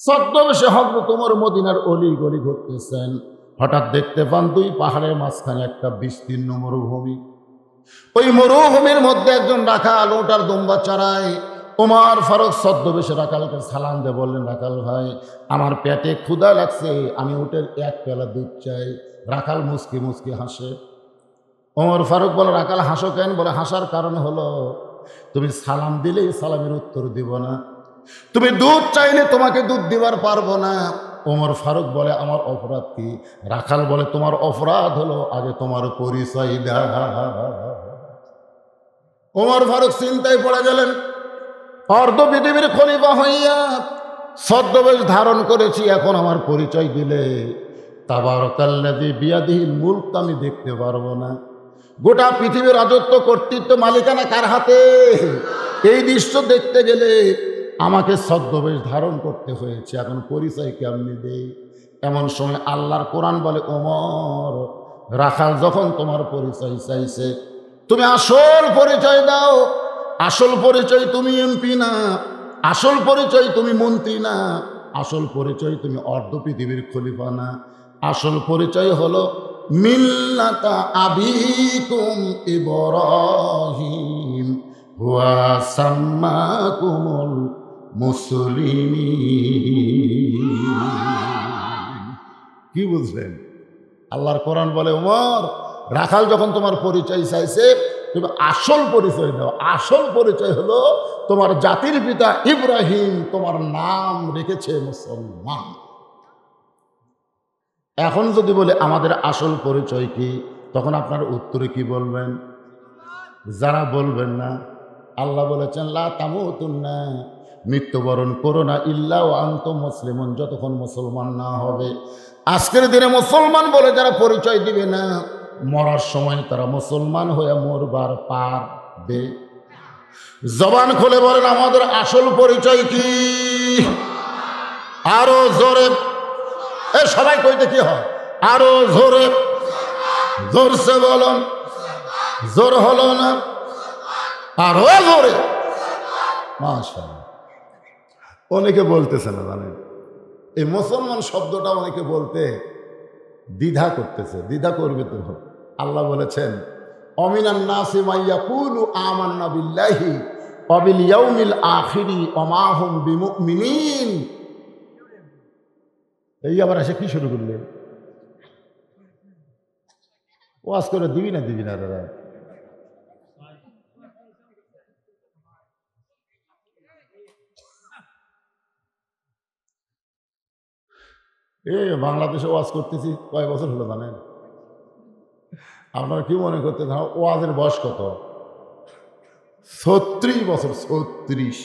ছদ্মবেশে হযরত ওমর মদিনার অলি গলি ঘুরতেছেন। হঠাৎ দেখতে পান দুই পাহাড়ের মাঝখানে একটা বিস্তীর্ণ মরুভূমি। ওই মরুভূমির মধ্যে একজন রাখাল ওটার দুম্বা চড়ায়। ওমর ফারুক ছদ্মবেশে রাখালকে সালাম দিয়ে বললেন, রাখাল ভাই, আমার পেটে ক্ষুধা লাগছে, আমি উটের এক পেলা দুধ চাই। রাখাল মুচকি মুচকি হাসে। ওমর ফারুক বলে, রাখাল হাসো কেন? বলে, হাসার কারণ হলো তুমি সালাম দিলেই সালামের উত্তর দিব না, তুমি দুধ চাইলে তোমাকে দুধ দিবার পারবো না। ওমর ফারুক বলে, আমার অপরাধ কি? রাখাল বলে, তোমার অপরাধ হলো আগে তোমার পরিচয় দাও। ওমর ফারুক চিন্তায় পড়ে গেলেন। অর্ধ পৃথিবীর খলিফা হইয়া ছদ্মবেশ ধারণ করেছি, এখন আমার পরিচয় দিলে তাবারাকাল্লাযী বিয়াদিহিল মুলক আমি দেখতে পারবো না। গোটা পৃথিবীর রাজত্ব কর্তৃত্ব মালিকানা কার হাতে? এই দৃশ্য দেখতে গেলে আমাকে ছদ্মবেশ ধারণ করতে হয়েছে, এখন পরিচয় কেমনি দেই? এমন সময় আল্লাহর কোরআন বলে, ওমর, রাখাল যখন তোমার পরিচয় চাইছে, তুমি আসল পরিচয় দাও। আসল পরিচয় তুমি এমপি না, আসল পরিচয় তুমি মন্ত্রী না, আসল পরিচয় তুমি অর্ধ পৃথিবীর খলিফা না, আসল পরিচয় হলো মিল্লাতা আবিকুম ইব্রাহিম ওয়া সাম্মাকুমুল মুসলিমিন। কি বুঝলেন? আল্লাহর কোরআন বলে, ওমর, রাখাল যখন তোমার পরিচয় চাইছে, তুমি আসল পরিচয় দাও। আসল পরিচয় হলো তোমার জাতির পিতা ইব্রাহিম তোমার নাম রেখেছে মুসলমান। এখন যদি বলে আমাদের আসল পরিচয় কি, তখন আপনার উত্তরে কি বলবেন? যারা বলবেন না, আল্লাহ বলেছেন, লা তামুতুন্না, মৃত্যুবরণ করো না ইল্লা ওয়া আনতুম মুসলিমুন, যতক্ষণ মুসলমান না হবে। আজকের দিনে মুসলমান বলে যারা পরিচয় দিবে না, মরার সময় তারা মুসলমান হয়ে মরবার পারবে। জবান খুলে বলেন, আমাদের আসল পরিচয় কি? আরো জোরে, সবাই কইতে কি হয়? আরো জোরে, জোরসে বলুন। জোর হলো না, আরো জোরে। মাশাআল্লাহ। অনেকে বলতেছে না, জানেন, এই মুসলমান শব্দটা অনেকে বলতে দ্বিধা করতেছে। দ্বিধা করবে তো। আল্লাহ বলেছেন, অমিনান নাসি মাইয়াকুলু আমান্না বিল্লাহি ওয়া বিল ইয়াউমিল আখিরি ওয়া মা হুম বিমুমিনিন। এই আবার এসে কি শুরু করলে? ওয়াজ করে দিবি না দাদা? বাংলাদেশে ওয়াজ করতেছি কয় বছর হলো জানেন? আপনারা কি মনে করতে থাকেন ওয়াজের বয়স কত? 36 বছর। 36।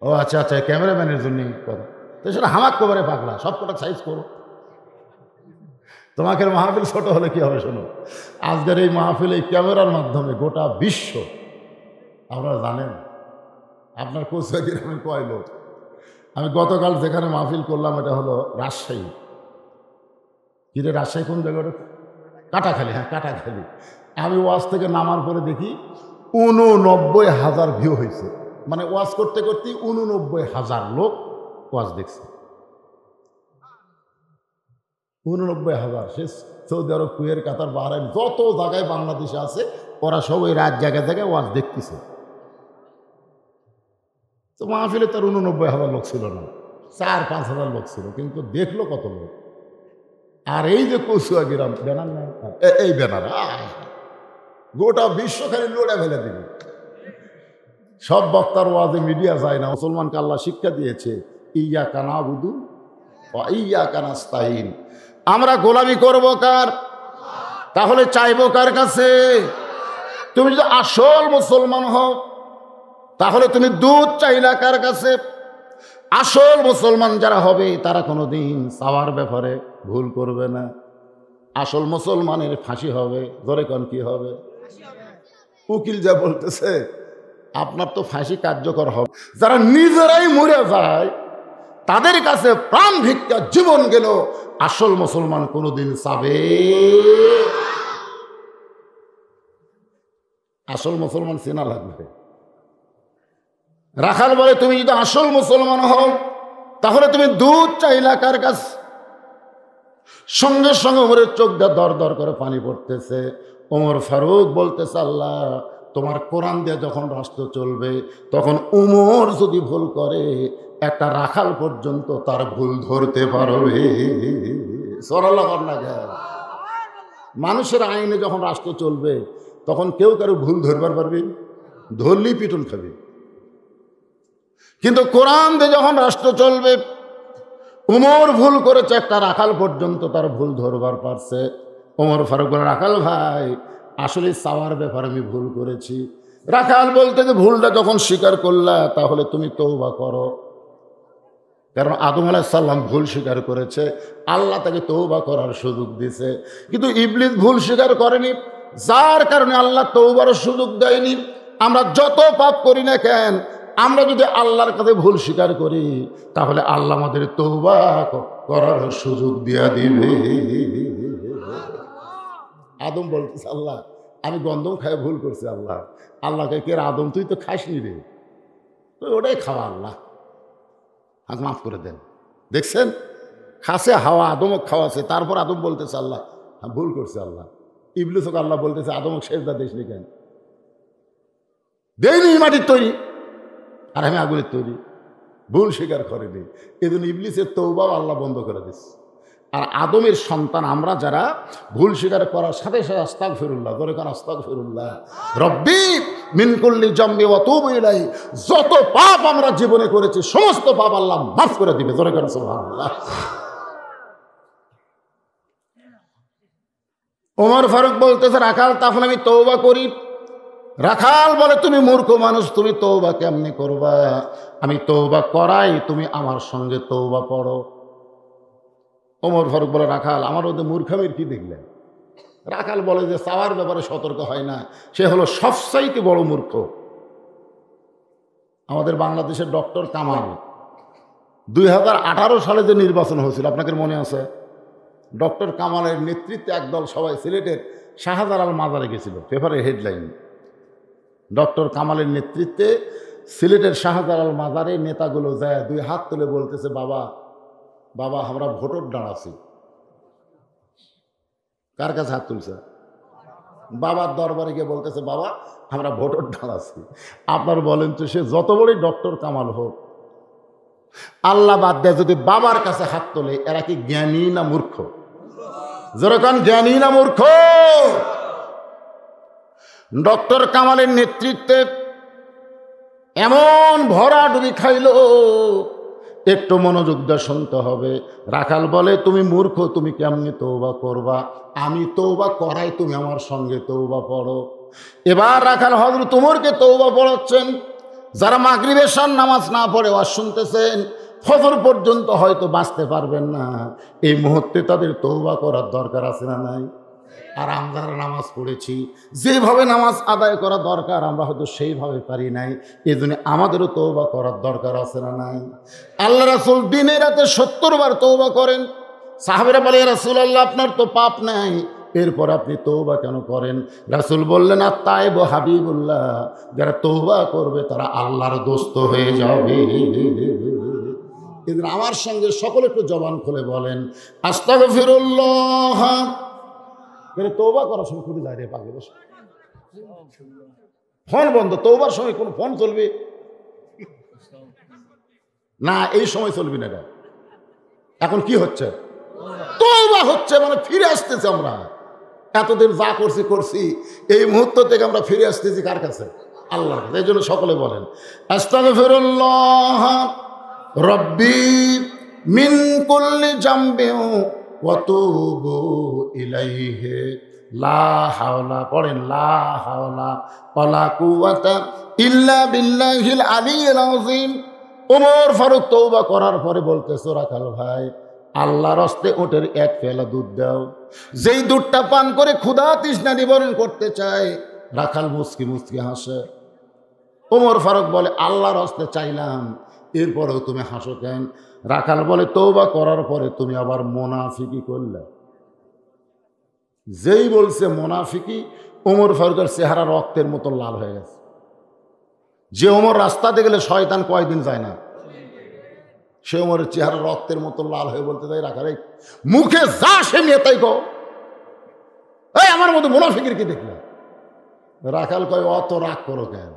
ও আচ্ছা আচ্ছা, ক্যামেরাম্যানের জন্য কথা। তো সেটা হামাক কবারে পাগলা, সব কটা সাইজ করো। তোমাকে মাহফিল ছোট হলে কি হবে? শোনো, আজকের এই মাহফিল এই ক্যামেরার মাধ্যমে গোটা বিশ্ব, আপনারা জানেন আপনার কোচবিহার আমি কয় লোক। আমি গতকাল যেখানে মাহফিল করলাম এটা হলো রাজশাহী। কিরে রাজশাহী কোন জায়গাটা? কাটাখালী। হ্যাঁ, কাটাখালী। আমি ওয়াজ থেকে নামার পরে দেখি 89,000 ভিউ হয়েছে। মানে ওয়াজ করতে করতে 89,000 লোক ওয়াজ দেখছে। 89,000। সে সৌদি আরব, কুয়েত, কাতার, বাহরাইন, যত জায়গায় বাংলাদেশে আছে, ওরা সব ওই রাত জায়গায় জায়গায় ওয়াজ দেখতেছে। তো মাহফিলে তার 89,000 লোক ছিল না, 4-5,000 লোক ছিল, কিন্তু দেখলো কত লোক। আর এই যে কচুয়াগ্রাম ব্যানার নেই, এই ব্যানার গোটা বিশ্ব খালি লোড়ে ফেলে দিবে। সব বক্তার ওয়াজে মিডিয়া যায় না। মুসলমানকে আল্লাহ শিক্ষা দিয়েছে, ইয়াকা নাবুদু ওয়া ইয়াকা নাস্তাইন। আমরা গোলামি করব কার? তাহলে চাইবো কার কাছে? তুমি যদি আসল মুসলমান হও, তাহলে তুমি দুধ চাইলা কার কাছে? আসল মুসলমান যারা হবে তারা কোনোদিন চাওয়ার ব্যাপারে ভুল করবে না। আসল মুসলমানের ফাঁসি হবে। ধরে কোন কি হবে? উকিল যা বলতেছে, আপনার তো ফাঁসি কার্যকর হবে। যারা নিজেরাই মরে যায় তাদের কাছে প্রাণ ভিক্ষা জীবন গেল, আসল মুসলমান কোনোদিন চাবে। আসল মুসলমান চেনা লাগবে। রাখাল বলে তুমি যদি আসল মুসলমান হও তাহলে তুমি দুধ চাইলা কার কাছ? সঙ্গে সঙ্গে ওমরের চোখ দিয়ে দর দর করে পানি পড়তেছে। ওমর ফারুক বলতেছে আল্লাহ তোমার কোরআন দিয়ে যখন রাষ্ট্র চলবে তখন উমর যদি ভুল করে একটা রাখাল পর্যন্ত তার ভুল ধরতে পারবে। সরল না জ্ঞান। মানুষের আইনে যখন রাষ্ট্র চলবে তখন কেউ কারো ভুল ধরবার পারবে? ধরলেই পিটন খাবে। কিন্তু কোরআন দিয়ে যখন রাষ্ট্র চলবে, উমর ভুল করেছে একটা রাখাল পর্যন্ত তার ভুল ধরবার পারছে। ওমর ফারুক বলে রাখাল ভাই আসলে চাওয়ার ব্যাপারে আমি ভুল করেছি। রাখাল বলতে যে ভুলটা যখন স্বীকার করলা তাহলে তুমি তওবা করো, কারণ আদম আলাইহিস সালাম ভুল স্বীকার করেছে, আল্লাহ তাকে তওবা করার সুযোগ দিয়েছে। কিন্তু ইবলিস ভুল স্বীকার করেনি, যার কারণে আল্লাহ তওবার সুযোগ দেয়নি। আমরা যত পাপ করি না কেন, আমরা যদি আল্লাহর কাছে ভুল স্বীকার করি তাহলে আল্লাহ আমাদের তওবা করার সুযোগ দিয়া দিবে। আদম বলতেছে আল্লাহ আমি গন্ধম খায় ভুল করছি। আল্লাহ আল্লাহকে কে আদম তুই তো খাসনি রে, তুই ওটাই খাওয়া, আল্লাহ আমাকে মাফ করে দেন। দেখছেন খাসে হাওয়া আদমক খাওয়াছে, তারপর আদম বলতেছে আল্লাহ আমি ভুল করছি। আল্লাহ ইবলিসকে আল্লাহ বলতেছে আদমক সেজদা দিসনি কেন? দেয়নি মাটির তৈরি আর আমি আগুনের তৈরি, ভুল স্বীকার করেনি। এই জন্য ইবলিসের তওবাও আল্লাহ বন্ধ করে দিচ্ছে। আর আদমের সন্তান আমরা যারা ভুল স্বীকার করার সাথে সাথে আস্তাগফিরুল্লাহ, ধরে কারণ আস্তাগফিরুল্লাহ রব্বি মিন কুল্লি জামবি ওয়া তুবু ইলাইহি, যত পাপ আমরা জীবনে করেছি সমস্ত পাপ আল্লাহ মাফ করে দিবে, ধরে কারণ সুবহানাল্লাহ। ওমর ফারুক বলতেছে রাখাল তখন আমি তওবা করি। রাখাল বলে তুমি মূর্খ মানুষ, তুমি তওবা কেমনে করবা? আমি তওবা করাই, তুমি আমার সঙ্গে তওবা পড়ো। ওমর ফারুক বলে রাখাল আমার ওদের মূর্খামির কি দেখলেন? রাখাল বলে যে চাওয়ার ব্যাপারে সতর্ক হয় না, সে হলো সবচাইতে বড় মূর্খ। আমাদের বাংলাদেশের ডক্টর কামাল 2018 সালে যে নির্বাচন হয়েছিল আপনাদের মনে আছে? ডক্টর কামালের নেতৃত্বে একদল সবাই সিলেটের শাহজালাল মাজারে গেছিল, পেপারের হেডলাইন। ডক্টর কামালের নেতৃত্বে সিলেটের শাহজালাল মাজারে নেতাগুলো যায় দুই হাত তুলে বলতেছে বাবা বাবা আমরা ভোটর দাঁড়াছি। কার কাছে হাত তুলছে? বাবার দরবারে গিয়ে বলতেছে বাবা আমরা ভোটর দাঁড়াছি। আপনার বলেন তো সে যত বড়ই ডক্টর কামাল হোক, আল্লাহ বাদ দেয় যদি বাবার কাছে হাত তোলে, এরা কি জ্ঞানী না মূর্খ? যেরকম জ্ঞানী না মূর্খ? ডক্টর কামালের নেতৃত্বে এমন ভরাডুবি খাইল, একটু মনোযোগ দিয়ে শুনতে হবে। রাখাল বলে তুমি মূর্খ, তুমি কেমনি তওবা করবা? আমি তওবা করাই, তুমি আমার সঙ্গে তওবা পড়ো। এবার রাখাল হযরত ওমরকে তওবা পড়াচ্ছেন। যারা মাগরিবের শান নামাজ না পড়ে ওয়াজ শুনতেছেন, ফজর পর্যন্ত হয়তো বাঁচতে পারবেন না, এই মুহূর্তে তাদের তওবা করার দরকার আছে না নাই? আর আমরা নামাজ পড়েছি, যেভাবে নামাজ আদায় করা দরকার আমরা হয়তো সেইভাবে পারি নাই, এই জন্য আমাদেরও তওবা করার দরকার আছে না নাই? আল্লাহ রাসূল দিনে রাতে 70 বার তওবা করেন। সাহাবীরা বলে ইয়া রাসূলুল্লাহ আপনার তো পাপ নাই, এরপর আপনি তওবা কেন করেন? রাসূল বললেন আত-তায়েবু হাবিবুল্লাহ, যারা তওবা করবে তারা আল্লাহর দোস্ত হয়ে যাবে। এদিন আমার সঙ্গে সকলে একটু জবান খুলে বলেন আস্তাগফিরুল্লাহ। তওবা করার সময় খুঁজে যায় রে পাগল, বসে ফোন বন্ধ। তওবার সময় কোন ফোন চলবে না, এই সময় চলবি না। এখন কি হচ্ছে? তওবা হচ্ছে, মানে ফিরে আসতেছি আমরা। এতদিন যা করছি এই মুহূর্ত থেকে আমরা ফিরে আসতেছি কার কাছে? আল্লাহর কাছে। এই জন্য সকলে বলেন আস্তাগফিরুল্লাহ রব্বি মিন কুল্লি জামবিন ওয়া তুবু ইলাইহি লা হাওলা, পড়েন লা হাওলা ওয়ালা কুওয়াতা ইল্লা বিল্লাহিল আলিয়্যিল আযীম। ওমর ফারুক তওবা করার পরে বলতেছে রাখাল ভাই আল্লাহর হস্তে ওটের এক পেয়ালা দুধ দাও, যেই দুধটা পান করে ক্ষুধা তৃষ্ণা নিবারণ করতে চায়। রাখাল মুচকি মুচকি হাসে। ওমর ফারুক বলে আল্লাহর হস্তে চাইলাম, এরপরেও তুমি হাসো কেন? রাখাল বলে তওবা করার পরে তুমি আবার মুনাফিকি করলে। যেই বলছে মুনাফিকি, ওমর ফারুকের চেহারা রক্তের মতো লাল হয়ে গেছে। যে ওমর রাস্তাতে গেলে শয়তান কয়দিন যায় না, সে ওমরের চেহারা রক্তের মতো লাল হয়ে বলতে চাই, রাখাল মুখে যা সে নিয়ে তাই কো, এই আমার মতো মুনাফিকের কি দেখলে? রাখাল কয় অত রাগ করো কেন?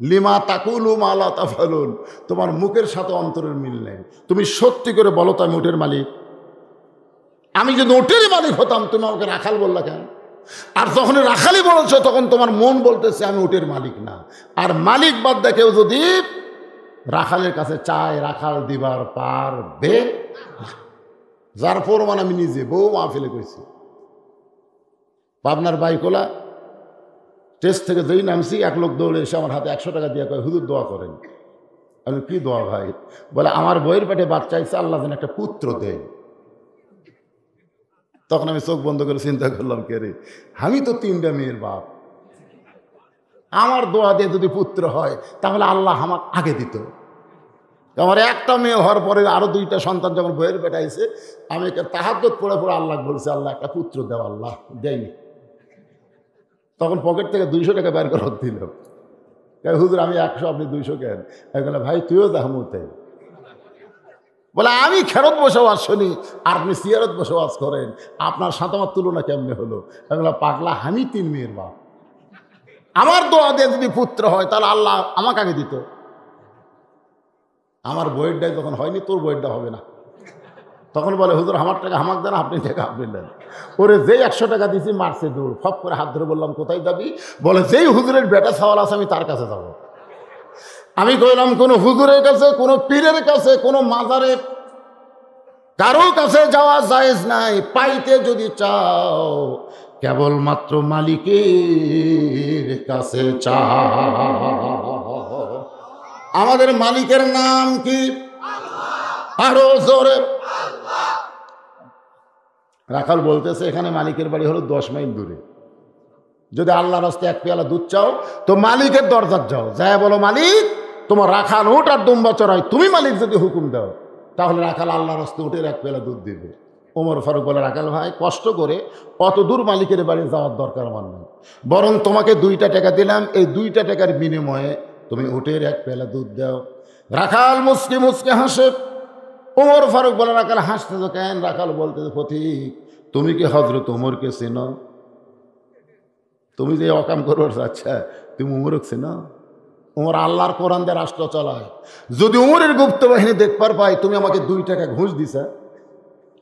লিমা তাকুলু মা লা তাফালুন, তোমার মুখের সাথে অন্তরের মিল নেই। তুমি সত্যি করে বলো তো আমি উটের মালিক? আমি যদি উটের মালিক হতাম তুমি আমাকে রাখাল বললা কেন? আর যখন রাখালই বলেছো তখন তোমার মন বলতেছে আমি উটের মালিক না। আর মালিক বাদ দেখেও যদি রাখালের কাছে চায়, রাখাল দিবার পারবে। যার প্রমাণ আমি নিজে বউ মাহফিলে কইছি। পাবনার বাইকোলা টেস্ট থেকে যেই নামছি, এক লোক দৌড়ে এসে আমার হাতে 100 টাকা দিয়ে কয় হুজুর দোয়া করেন। আমি কি দোয়া ভাই? বলে আমার বইয়ের পেটে বাচ্চা চাইছে, আল্লাহ যেন একটা পুত্র দেয়। তখন আমি চোখ বন্ধ করে চিন্তা করলাম, কে রে, আমি তো 3টা মেয়ের বাপ, আমার দোয়া দিয়ে যদি পুত্র হয় তাহলে আল্লাহ আমাকে আগে দিত। আমার একটা মেয়ে হওয়ার পরে আরো 2টা সন্তান যখন বইয়ের পেটে আইছে, আমি তাহাজ্জুদ পড়ে পড়ে আল্লাহ বলছি, আল্লাহ একটা পুত্র দেও, আল্লাহ দেয়নি। তখন পকেট থেকে 200 টাকা বের করে দিল। হুজুর আমি 100, আপনি 200 কেন? বলে ভাই তুইও দাহমতে। বলে আমি খেরত বসে ওয়াজ শুনি আর আপনি সিয়ারত বসে ওয়াজ করেন, আপনার সাথে আমার তুলনা কেমনে হলো? বলে পাগলা, আমি 3 মেয়ের বাপ, আমার দোয়া দিয়ে যদি পুত্র হয় তাহলে আল্লাহ আমাকে আগে দিত। আমার বইয়েরটাই যখন হয়নি, তোর বইয়েরটা হবে না। তখন বলে হুজুর আমার টাকা আমাকে দেন, আপনি টাকা আপনি দেন। ওরে যেই 100 টাকা দিয়েছি মারছে দৌড়, ফপ করে হাত ধরে বললাম কোথায় যাবি? বলে যেই হুজুরের বেটা সওয়াল আছে আমি তার কাছে যাব। আমি কইলাম কোনো হুজুরের কাছে, কোনো পীরের কাছে, কোনো মাজারের কারো কাছে যাওয়া জায়েজ নাই। পাইতে যদি চাও কেবলমাত্র মালিকের কাছে চাও। আমাদের মালিকের নাম কি? আরো জোরে। রাখাল বলতেছে এখানে মালিকের বাড়ি হলো 10 মাইল দূরে। যদি আল্লাহর রাস্তায় 1 পেয়ালা দুধ চাও তো মালিকের দরজার যাও, যায় বলো মালিক তোমার রাখাল উট আর দুম্বা চড়াই, তুমি মালিক যদি হুকুম দাও তাহলে রাখাল আল্লাহর রাস্তায় উঠে 1 পেয়ালা দুধ দিবে। ওমর ফারুক বলে রাখাল ভাই কষ্ট করে অত দূর মালিকের বাড়ি যাওয়ার দরকার আমার নেই, বরং তোমাকে 2টা টাকা দিলাম, এই 2টা টাকার বিনিময়ে তুমি উটের 1 পেয়ালা দুধ দাও। রাখাল মুসকে মুসকে হাসে। ওমর ফারুক বলে রাখাল হাসতে তো কেন? রাখাল বলতে পথিক তুমি কি হযরত ওমরকে চেনো? তুমি যে অকাম করবার আচ্ছা তুমি উমরকে চেনো? উমর আল্লাহর কোরআন দিয়ে রাষ্ট্র চালায়। যদি উমরের গুপ্ত বাহিনী দেখবার পাই তুমি আমাকে 2 টাকা ঘুষ দিছা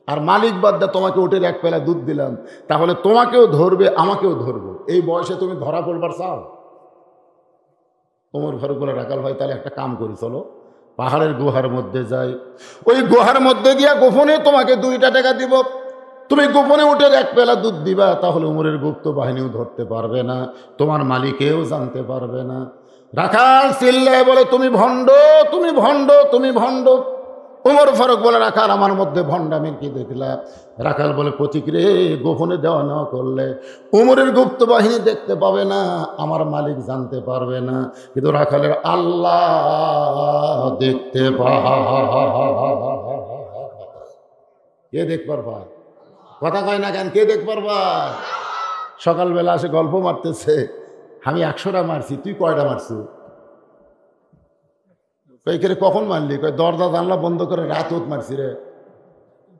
আর মালিক বাদ দা তোমাকে উটের 1 পেলা দুধ দিলাম, তাহলে তোমাকেও ধরবে আমাকেও ধরবে। এই বয়সে তুমি ধরা পড়বার চাও? ওমর ফারুক বলে রাখাল ভাই তাহলে একটা কাম করি, চলো পাহাড়ের গুহার মধ্যে যাই, ওই গুহার মধ্যে গিয়া গোপনে তোমাকে 2টা টাকা দিব, তুমি গোপনে উটের 1 পেলা দুধ দিবা, তাহলে উমরের গুপ্ত বাহিনীও ধরতে পারবে না, তোমার মালিকেও জানতে পারবে না। রাখাল চিল্লায় বলে তুমি ভণ্ড, তুমি ভণ্ড, তুমি ভণ্ড। ওমর ফারুক বলে রাখাল আমার মধ্যে ভণ্ডামির কি দেখলা? রাখাল বলে প্রতিক্রে গোপনে দেওয়া নেওয়া করলে উমরের গুপ্ত বাহিনী দেখতে পাবে না, আমার মালিক জানতে পারবে না, কিন্তু রাখালের আল্লাহ দেখতে কে দেখবার ভাই? কথা কয় না কেন? কে দেখবার ভাই? সকালবেলা আসে গল্প মারতেছে, আমি 100টা মারছি, তুই কয়টা মারছি? কইকে কখন মারলি? কয় দরজা জানলা বন্ধ করে রাত মারছি রে,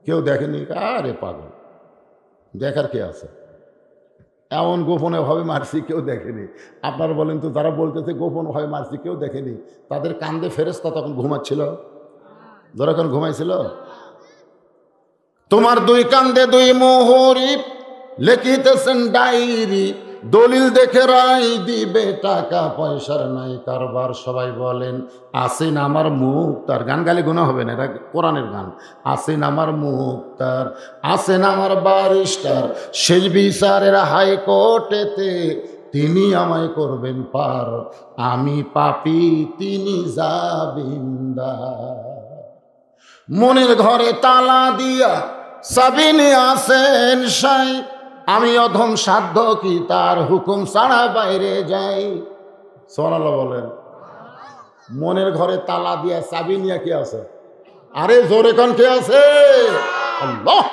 কেউ দেখেনি। আরে পাগল, দেখার কে আছে? এমন গোপনে ভাবে মারছি কেউ দেখেনি। আপনারা বলেন তো যারা বলতেছে গোপন ভাবে মারছি কেউ দেখেনি, তাদের কান্দে ফেরেশতা তখন ঘুমাচ্ছিল? যখন ঘুমাইছিল? তোমার 2 কান্দে 2 মোহরি লিখিতেছেন ডায়েরি, দলিল দেখে রায় দিবে, টাকা পয়সার নাই কারবার। সবাই বলেন আসিন আমার মুক্তার। গান গালে গুনাহ হবে না, এটা কোরআনের গান। আসিন আমার মুক্তার, আসেন আমার ব্যারিস্টার, সেই বিচারের হাইকোর্টেতে তিনি আমায় করবেন পার, আমি পাপী তিনি জামিনদার। মনের ঘরে তালা দিয়া সাবিনী আসেন সাই, আমি অধম সাধ্য কি তার হুকুম ছাড়া বাইরে যাই। সুবহানাল্লাহ বলেন। মনের ঘরে তালা দিয়া চাবি নিয়ে কে আছে? আরে জোরে কোন কে আছে? আল্লাহ।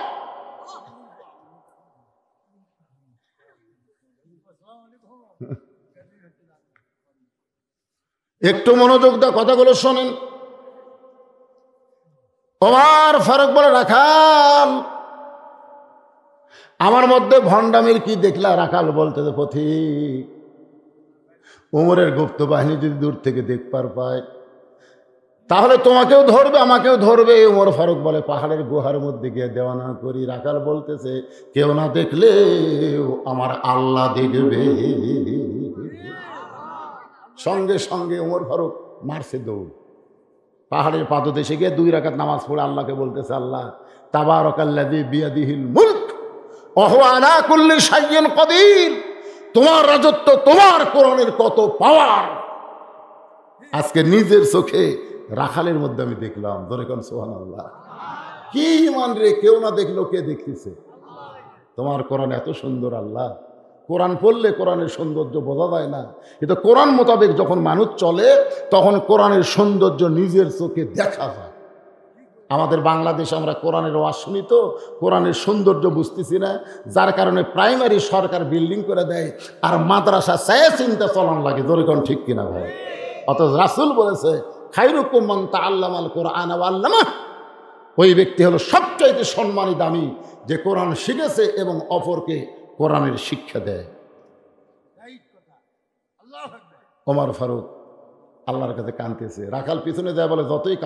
একটু মনোযোগ দিয়ে কথাগুলো শোনেন। ওমর ফারুক বলে, রাখাল আমার মধ্যে ভণ্ডামির কি দেখলা? রাখাল বলতে পথিক, ওমরের গুপ্ত বাহিনী যদি দূর থেকে দেখবার পায় তাহলে তোমাকেও ধরবে আমাকেও ধরবে। ওমর ফারুক বলে, পাহাড়ের গুহার মধ্যে গিয়ে দেওয়ানা করি। রাখাল বলতেছে, কেউ না দেখলে আমার আল্লাহ দেখবে। সঙ্গে সঙ্গে ওমর ফারুক মারছে দৌড়, পাহাড়ের পাদদেশে গিয়ে 2 রাকাত নামাজ পড়ে আল্লাহকে বলতেছে, আল্লাহ তাবারাকাল্লাযী বিয়াদিহিল মুলক ওয়া হুয়া আলা কুল্লি শাইইন কাদির, তোমার রাজত্ব, তোমার কোরআনের কত পাওয়ার আজকে নিজের চোখে রাখালের মধ্যে আমি দেখলাম। ধরে কোন সুবহানাল্লাহ। কি ইমান রে, কেউ না দেখলো কে দেখতেছে? তোমার কোরআন এত সুন্দর আল্লাহ। কোরআন পড়লে কোরআনের সৌন্দর্য বোঝা যায় না, কিন্তু কোরআন মোতাবেক যখন মানুষ চলে তখন কোরআনের সৌন্দর্য নিজের চোখে দেখা যায়। আমাদের বাংলাদেশে আমরা কোরআনের ওয়াজ শুনি তো কোরআনের সৌন্দর্য বুঝতেছি না, যার কারণে প্রাইমারি সরকার বিল্ডিং করে দেয় আর মাদ্রাসা চায় চিন্তা চলান লাগে। ধরে কোন ঠিক কিনা ভাই? অথচ রাসূল বলেছে, খায়রুকুম মান তাআল্লামাল কুরআন ওয়া আল্লামাহ, ওই ব্যক্তি হলো সবচাইতে সম্মানী দামি যে কোরআন শিখেছে এবং অপরকে কোরআনের শিক্ষা দেয়। ওমর ফারুক আল্লাহর কাছে কাঁদতেছে। রাখাল পিছনে যায় বলে, যতই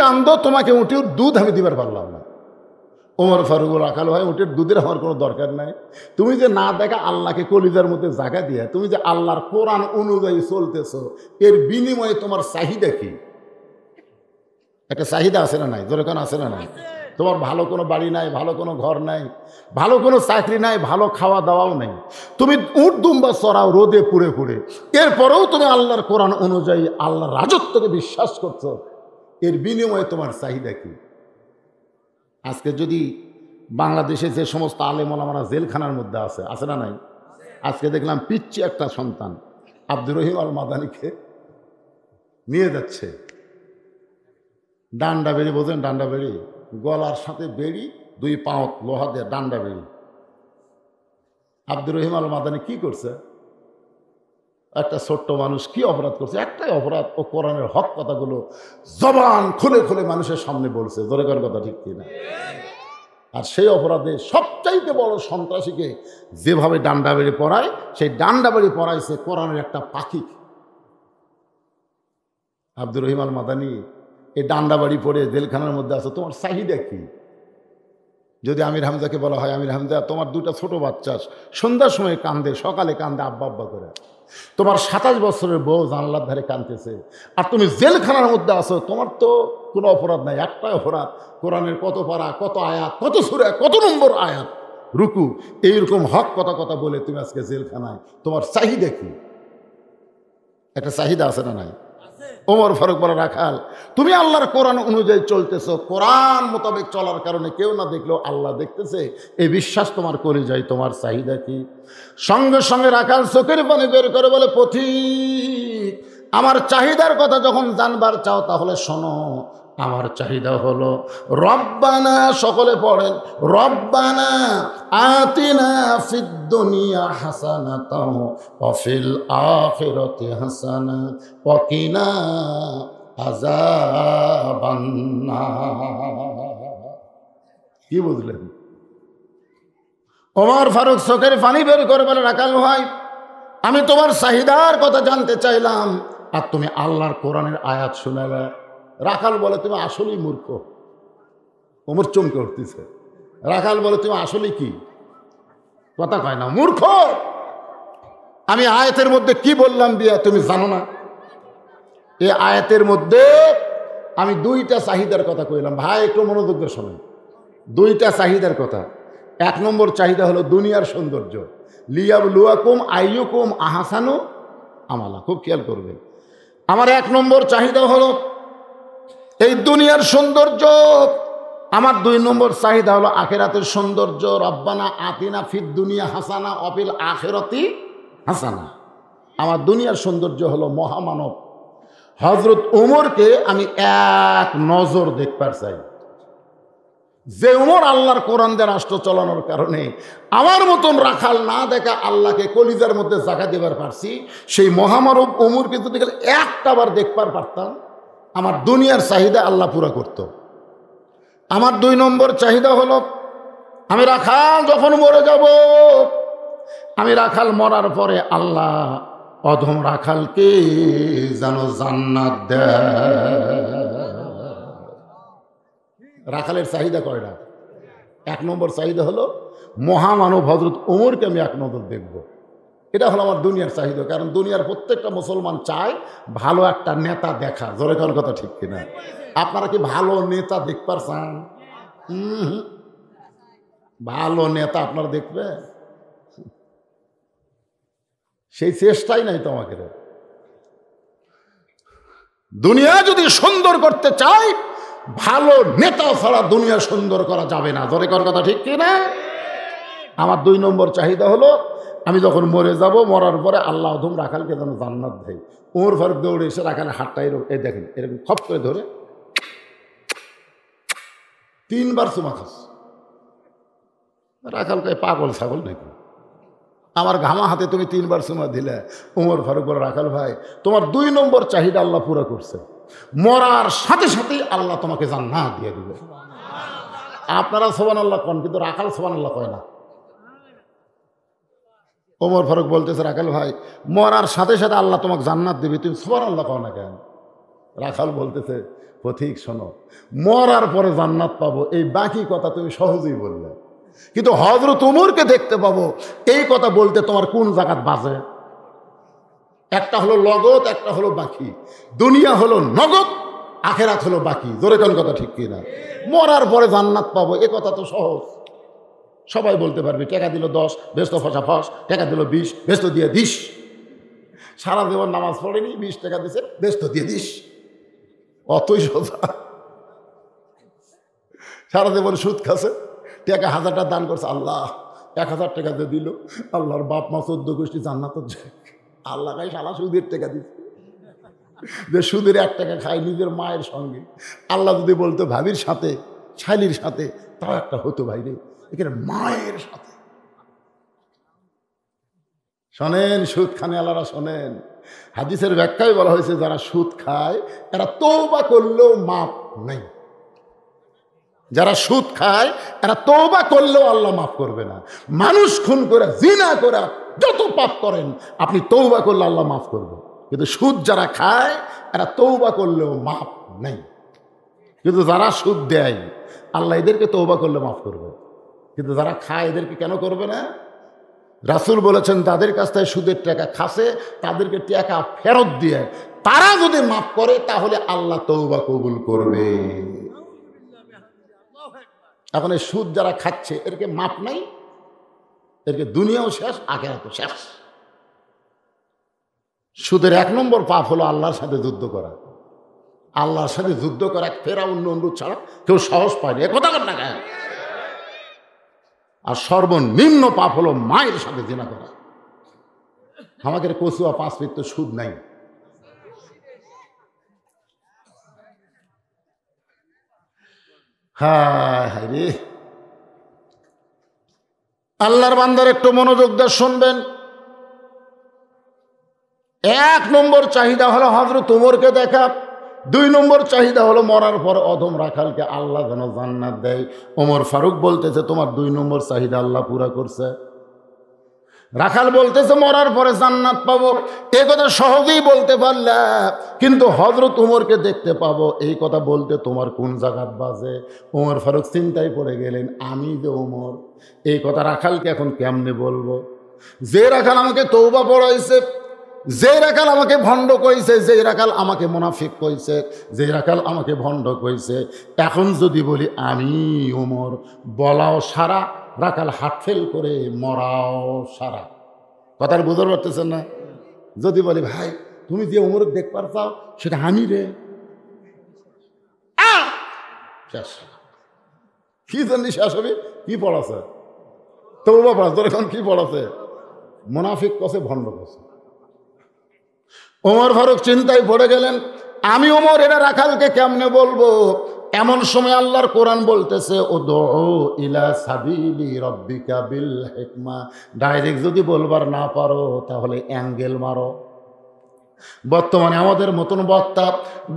কান্দো তোমাকে উঠে দুধ আমি দিবার পারলাম না। ওমর ফারুক, রাখাল ভাই, উঠে দুধের আমার কোনো দরকার নাই। তুমি যে না দেখা আল্লাহকে কলিজার মধ্যে জায়গা দিয়ে তুমি যে আল্লাহর কোরআন অনুযায়ী চলতেছো, এর বিনিময়ে তোমার চাহিদা কি? একটা চাহিদা আছে না নাই? যেরকম আছে না নাই? তোমার ভালো কোনো বাড়ি নাই, ভালো কোনো ঘর নাই, ভালো কোনো চাকরি নাই, ভালো খাওয়া দাওয়াও নেই, তুমি উট দুম্বা চড়াও রোদে পুড়ে পুড়ে, এরপরেও তুমি আল্লাহর কোরআন অনুযায়ী আল্লাহর রাজত্বকে বিশ্বাস করছো, এর বিনিময়ে তোমার চাহিদা কি? আজকে যদি বাংলাদেশে যে সমস্ত আলেম ওলামারা জেলখানার মধ্যে আছে না নাই? আজকে দেখলাম পিচ্চি একটা সন্তান আব্দুর রহিম আল মাদানিকে নিয়ে যাচ্ছে, ডান্ডা বেড়ি, বোঝেন ডান্ডা বেড়ি, গলার সাথে বেড়ি, 2 পাঁত লোহা দিয়ে ডান্ডা বেড়ি। আব্দুর রহিম আল মাদানি কি করছে? একটা ছোট্ট মানুষ কি অপরাধ করছে? একটাই অপরাধ, ও কোরআনের হক কথাগুলো জবান খুলে খুলে মানুষের সামনে বলছে। জোরে কর কথা ঠিক কিনা? আর সেই অপরাধে সবচাইতে বড় সন্ত্রাসীকে যেভাবে ডান্ডা বেড়ি পড়ায়, সেই ডান্ডা বেড়ি পড়াইছে কোরআনের একটা পাখি। আব্দুর রহিম আল মাদানি এই ডান্ডা বাড়ি পড়ে জেলখানার মধ্যে আছে, তোমার চাহিদা কি? যদি আমির হামজাকে বলা হয়, আমির হামজা তোমার 2টা ছোট বাচ্চা সন্ধ্যার সময় কান্দে, সকালে কান্দে আব্বা আব্বা করে, তোমার 27 বছরের বউ জানলার ধারে কাঁদতেছে, আর তুমি জেলখানার মধ্যে আছো, তোমার তো কোনো অপরাধ নাই, একটাই অপরাধ, কোরআনের কত পারা, কত আয়াত, কত সূরা, কত নম্বর আয়াত, রুকু, এইরকম হক কথা বলে তুমি আজকে জেলখানায়, তোমার চাহিদা কি? একটা চাহিদা আছে না নাই? ওমর ফারুক বলে, রাখাল তুমি আল্লাহর কোরআন অনুযায়ী চলতেছো, কোরআন মোতাবেক চলার কারণে কেউ না দেখলেও আল্লাহ দেখতেছে, এই বিশ্বাস তোমার করে যায়, তোমার চাহিদা কি? সঙ্গে সঙ্গে রাখাল চোখের পানি বের করে বলে, পথিক আমার চাহিদার কথা যখন জানবার চাও তাহলে শোনো, আমার চাহিদা হলো রব্বানা, সকলে পড়েন, রব্বানা আতিনা ফিদ দুনিয়া হাসানাতাও ওয়া ফিল আখিরাতি হাসানা ওয়া কিনা আযাবান নার। কি বুঝলেন? ওমর ফারুক চোখের পানি বের করে বলে, রাখাল ভাই আমি তোমার চাহিদার কথা জানতে চাইলাম আর তুমি আল্লাহর কোরআনের আয়াত শোনালে। রাখাল বলে, তুমি আসলেই মূর্খ। ওমর চমকে উঠতেছে। রাখাল বলে, তুমি আসলে কি? কথা কয় না, মূর্খ। আমি আয়াতের মধ্যে কি বললাম দিয়া তুমি জানো না? এই আয়াতের মধ্যে আমি 2টা চাহিদার কথা কইলাম। ভাই একটু মনোযোগ দিয়ে শোনেন, 2টা চাহিদার কথা। 1 নম্বর চাহিদা হলো দুনিয়ার সৌন্দর্য, লিয়াবলুয়াকুম আইয়ুকুম আহসানু আমালা। খুব খেয়াল করবেন, আমার 1 নম্বর চাহিদা হলো এই দুনিয়ার সৌন্দর্য। আমার 2 নম্বর চাহিদা হলো আখিরাতের সৌন্দর্য। রব্বানা আতিনা ফিদ দুনিয়া হাসানা ওয়া ফিল আখিরাতি হাসানা। আমার দুনিয়ার সৌন্দর্য হলো মহামানব হযরত ওমরকে আমি এক নজর দেখবার চাই। যে উমর আল্লাহর কোরআন দিয়ে রাষ্ট্র চালানোর কারণে আমার মতন রাখাল না দেখা আল্লাহকে কলিজার মধ্যে জায়গা দেবার পারছি, সেই মহামানব উমরকে যদি একটা বার দেখবার পারতাম, আমার দুনিয়ার চাহিদা আল্লাহ পুরা করত। আমার 2 নম্বর চাহিদা হলো, আমি রাখাল যখন মরে যাব, আমি রাখাল মরার পরে আল্লাহ অধম রাখালকে যেন জান্নাত দেয়। রাখালের চাহিদা কয়টা? 1 নম্বর চাহিদা হলো মহামানব হযরত ওমরকে আমি 1 নজর দেখব। এটা হলো আমার দুনিয়ার চাহিদা। কারণ দুনিয়ার প্রত্যেকটা মুসলমান চায় ভালো একটা নেতা দেখা। জোরে কোন কথা ঠিক কিনা? আপনারা কি ভালো নেতা দেখবার চান? ভালো নেতা আপনারা দেখবে? সেই চেষ্টাই নাই তো আমাকে। দুনিয়া যদি সুন্দর করতে চাই, ভালো নেতা ছাড়া দুনিয়া সুন্দর করা যাবে না। জোরে কোন কথা ঠিক কিনা? আমার 2 নম্বর চাহিদা হলো, আমি যখন মরে যাব, মরার পরে আল্লাহ অধম রাখালকে যেন জান্নাত দেয়। ওমর ফারুক দৌড়ে এসে রাখালের হাতটা এই দেখেন এরকম খপ করে ধরে 3 বার চুমা খাস। রাখালকে পাগল ছাগল নাকি? আমার ঘামা হাতে তুমি 3 বার চুমা দিলে। ওমর ফারুক বলে, রাখাল ভাই, তোমার 2 নম্বর চাহিদা আল্লাহ পুরো করছে। মরার সাথে সাথেই আল্লাহ তোমাকে জান্নাত দিয়ে দিবে। আপনারা সুবহানাল্লাহ কোন, কিন্তু রাখাল সুবহানাল্লাহ কয় না। ওমর ফারুক বলতেছে, রাখাল ভাই, মরার সাথে সাথে আল্লাহ তোমাকে জান্নাত দিবে, তুমি সুবহানাল্লাহ কও না কেন? রাখাল বলতেছে, পথিক শোনো, মরার পরে জান্নাত পাবো এই বাকি কথা তুমি সহজেই বললে, কিন্তু হযরত ওমরকে দেখতে পাবো এই কথা বলতে তোমার কোন জায়গাত বাজে? একটা হলো লগত, একটা হলো বাকি। দুনিয়া হলো নগদ, আখেরাত হলো বাকি। জোরে কোন কথা ঠিক কিনা? মরার পরে জান্নাত পাবো এ কথা তো সহজ, সবাই বলতে পারবে। টাকা দিল 10, বেস্ত ফসা ফস, টাকা দিল 20, বেস্ত দিয়ে দিস। সারা জীবন নামাজ পড়েনি, 20 টাকা দিছে, বেস্ত দিয়ে দিস। অতই সোজা। সারা জীবন সুদ খাচ্ছে, টাকা 1000 টাকা দান করছে, আল্লাহ 1000 টাকা দিয়ে দিল, আল্লাহর বাপ মা 14 গোষ্ঠী জান্নাত যায়। আল্লাহ গায়ে শালা সুদের টাকা দিচ্ছে, যে সুদের 1 টাকা খায় নিজের মায়ের সঙ্গে। আল্লাহ যদি বলতো ভাবির সাথে, শালির সাথে, তাও একটা হতো ভাই রে, এখানে মায়ের সাথে। শোনেন সুদ খানে আল্লাহরা, শোনেন হাদিসের ব্যাখ্যায় বলা হয়েছে, যারা সুদ খায় এরা তওবা করলেও মাপ নাই। যারা সুদ খায় এরা তওবা করলেও আল্লাহ মাফ করবে না। মানুষ খুন করে, জিনা করে, যত পাপ করেন আপনি তওবা করলে আল্লাহ মাফ করবে, কিন্তু সুদ যারা খায় এরা তওবা করলেও মাফ নাই। কিন্তু যারা সুদ দেয় আল্লাহ এদেরকে তওবা করলে মাফ করবে, কিন্তু যারা খায় এদেরকে কেন করবে না? রাসূল বলেছেন, তাদের কাছ থেকে সুদের টাকা খাসে, তাদেরকে টাকা ফেরত দিয়ে তারা যদি মাফ করে তাহলে আল্লাহ তওবা কবুল করবে। এখন এই সুদ যারা খাচ্ছে এরকে মাপ নাই, এরকে দুনিয়াও শেষ, আখিরাতও শেষ। সুদের 1 নম্বর পাপ হলো আল্লাহর সাথে যুদ্ধ করা। আল্লাহর সাথে যুদ্ধ করা ফেরাউন নমরুদ ছাড়া কেউ সাহস পায়নি, এ কথা না কেন? আর সর্বনিম্ন পাপ হলো মায়ের সাথে জিনা করা। আমাদের কচুয়া 5 ফিট তো সুদ নাই। হায় হায় রে, আল্লাহর বান্দার একটু মনোযোগ দিয়ে শুনবেন। 1 নম্বর চাহিদা হলো হযরত ওমরকে দেখা। 2 নম্বর চাহিদা হলো মরার পর অধম রাখালকে আল্লাহ যেন জান্নাত দেয়। ওমর ফারুক বলতেছে, তোমার 2 নম্বর চাহিদা আল্লাহ পুরা করছে। রাখাল বলতেছে, মরার পরে জান্নাত পাবো, এই কথা সহজেই বলতে পারলে, কিন্তু হযরত ওমরকে দেখতে পাবো এই কথা বলতে তোমার কোন জায়গাত বাজে? ওমর ফারুক চিন্তায় পড়ে গেলেন, আমি যে ওমর, এই কথা রাখালকে এখন কেমনে বলবো? যে রাখাল আমাকে তওবা পড়াইছে, যে রাখাল আমাকে ভণ্ড কইছে, যে রাখাল আমাকে মুনাফিক কইছে, যে রাখাল আমাকে ভণ্ড কইছে, এখন যদি বলি আমি ওমর, বলাও সারা, রাখাল হাত ফেল করে মরাও সারা। কথার বুঝতে পারতেছেন না? যদি বলি ভাই তুমি যে ওমর দেখবার চাও সেটা আমি রে, শেষ। কি জানি শেষ হবে? কি পড়াছে? তওবা পড়া, তোর এখন কি পড়াছে? মুনাফিক কছে, ভণ্ড কছে। ওমর ফারুক চিন্তায় পড়ে গেলেন, আমি ওমর এটা রাখালকে কেমনে বলবো? এমন সময় আল্লাহর কোরআন বলতেছে, উদউ ইলা সাবিলি রাব্বিকা বিল হিকমা। ডাইরেক্ট যদি বলবার না পারো তাহলে অ্যাঙ্গেল মারো। বর্তমানে আমাদের মতন বক্তা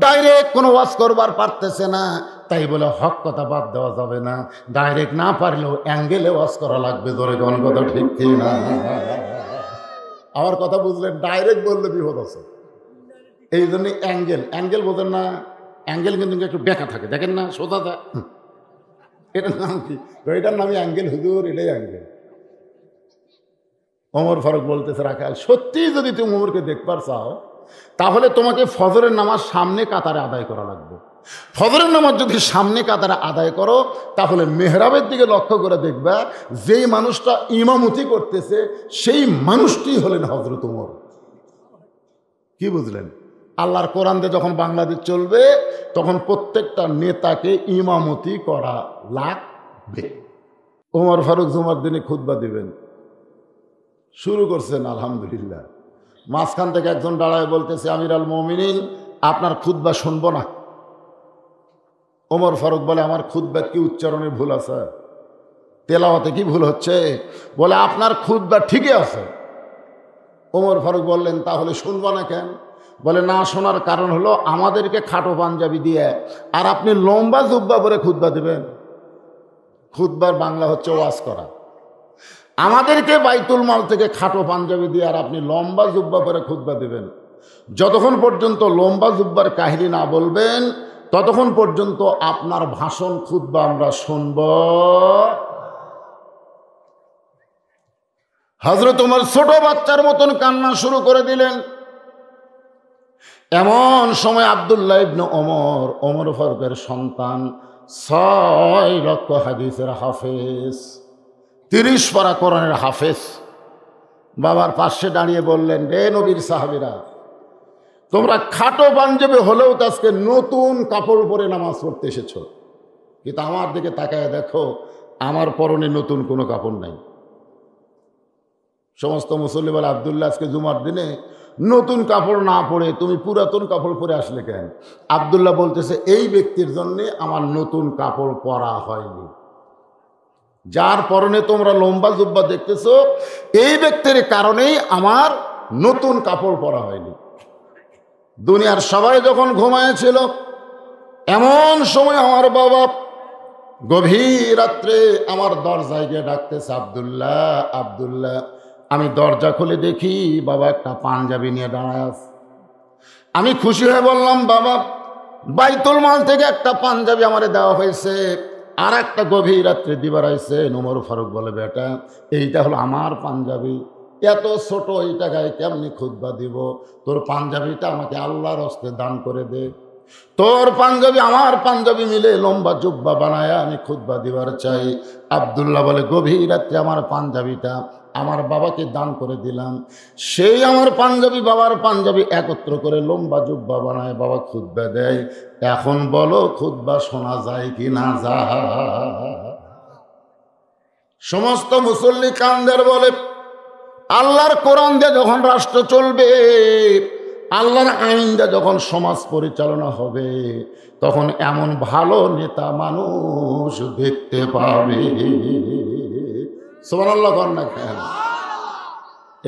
ডাইরেক্ট কোনো ওয়াজ করবার পারতেছে না, তাই বলে হক কথা বাদ দেওয়া যাবে না। ডাইরেক্ট না পারলেও অ্যাঙ্গেলে ওয়াজ করা লাগবে। ধরে কোন কথা ঠিক কি না? আমার কথা বুঝলেন? ডাইরেক্ট বললে বিপদ আছে। এই জন্য অ্যাঙ্গেল বোঝেন না? অ্যাঙ্গেল কিন্তু একটু বেঁকা থাকে, দেখেন না? সোজা দেয়। এটার নাম কি? এটার নামই অ্যাঙ্গেল হুজুর, এটাই অ্যাঙ্গেল। ওমর ফারুক বলতেছে, রাখাল সত্যি যদি তুমি ওমরকে দেখবার চাও তাহলে তোমাকে ফজরের নামাজ সামনে কাতারে আদায় করা লাগবে। ফজরের নামাজ যদি সামনে কাতারে আদায় করো তাহলে মেহরাবের দিকে লক্ষ্য করে দেখবা যেই মানুষটা ইমামতি করতেছে সেই মানুষটি হলেন হযরত ওমর। কি বুঝলেন? আল্লাহর কোরআন দিয়ে যখন বাংলাদেশ চলবে তখন প্রত্যেকটা নেতাকে ইমামতি করা লাগবে। ওমর ফারুক জুমার দিনে খুতবা দিবেন, শুরু করছেন আলহামদুলিল্লাহ। মাঝখান থেকে একজন দাঁড়ায় বলতেছে, আমির আল মুমিনিন আপনার খুতবা শুনবো না। ওমর ফারুক বলে, আমার খুতবা কি উচ্চারণে ভুল আছে? তেলাওয়াতে কি ভুল হচ্ছে? বলে, আপনার খুতবা ঠিকই আছে। ওমর ফারুক বললেন, তাহলে শুনবো না কেন? বলে, না শোনার কারণ হলো আমাদেরকে খাটো পাঞ্জাবি দিয়ে আর আপনি লম্বা জুব্বা পরে খুতবা দেবেন। খুতবার বাংলা হচ্ছে ওয়াজ করা। আমাদেরকে বাইতুল মাল থেকে খাটো পাঞ্জাবি দিয়ে আর আপনি লম্বা জুব্বা পরে খুতবা দেবেন। যতক্ষণ পর্যন্ত লম্বা জুব্বার কাহিনী না বলবেন ততক্ষণ পর্যন্ত আপনার ভাষণ খুতবা আমরা শুনব। হযরত ওমর ছোট বাচ্চার মতন কান্না শুরু করে দিলেন। এমন সময় আব্দুল্লাহ ইবনে ওমর, ওমর ফারুকের সন্তান, 6 লক্ষ হাদিসের হাফেজ, 30 পারা কোরআনের হাফেজ, বাবার পাশে দাঁড়িয়ে বললেন, রে নবীর সাহাবীরা, তোমরা খাটো পাঞ্জাবি হলেও তো আজকে নতুন কাপড় পরে নামাজ পড়তে এসেছ, কিন্তু আমার দিকে তাকায় দেখো আমার পরনে নতুন কোনো কাপড় নাই। সমস্ত মুসল্লি বলে, আব্দুল্লাহ আজকে জুমার দিনে নতুন কাপড় না পরে তুমি পুরাতন কাপড় পরে আসলে কেন? আব্দুল্লাহ বলতেছে, এই ব্যক্তির জন্যে আমার নতুন কাপড় পরা হয়নি। যার পরনে তোমরা লম্বা জুব্বা দেখতেছো এই ব্যক্তির কারণেই আমার নতুন কাপড় পরা হয়নি। দুনিয়ার সবাই যখন ঘুমায়েছিল এমন সময় আমার বাবা গভীর রাত্রে আমার দরজায় গিয়ে ডাকতেছে, আব্দুল্লাহ আব্দুল্লাহ। আমি দরজা খুলে দেখি বাবা একটা পাঞ্জাবি নিয়ে দাঁড়ায় আছে। আমি খুশি হয়ে বললাম, বাবা বাইতুল মাল থেকে একটা পাঞ্জাবি আমারে দেওয়া হয়েছে, আর একটা গভীর রাত্রে দিবার আইছে। ওমর ফারুক বলে, বেটা এইটা হলো আমার পাঞ্জাবি, এত ছোট এইটা গায়ে কেমনি খুতবা দিব? তোর পাঞ্জাবিটা আমাকে আল্লাহর হস্তে দান করে দে। তোর পাঞ্জাবি আমার পাঞ্জাবি মিলে লম্বা জুব্বা বানায় আমি খুতবা দিবার চাই। আব্দুল্লাহ বলে, গভীর রাত্রে আমার পাঞ্জাবিটা আমার বাবাকে দান করে দিলাম। সেই আমার পাঞ্জাবি বাবার পাঞ্জাবি একত্র করে লম্বা জুব্বা বানায় বাবা খুতবা দেয়। এখন বলো খুতবা শোনা যায় কি না যায়? সমস্ত মুসল্লি কান্দের বলে, আল্লাহর কোরআন দিয়ে যখন রাষ্ট্র চলবে, আল্লাহর আইন দিয়ে যখন সমাজ পরিচালনা হবে, তখন এমন ভালো নেতা মানুষ দেখতে পাবে। সুবহানাল্লাহ কর না কেন?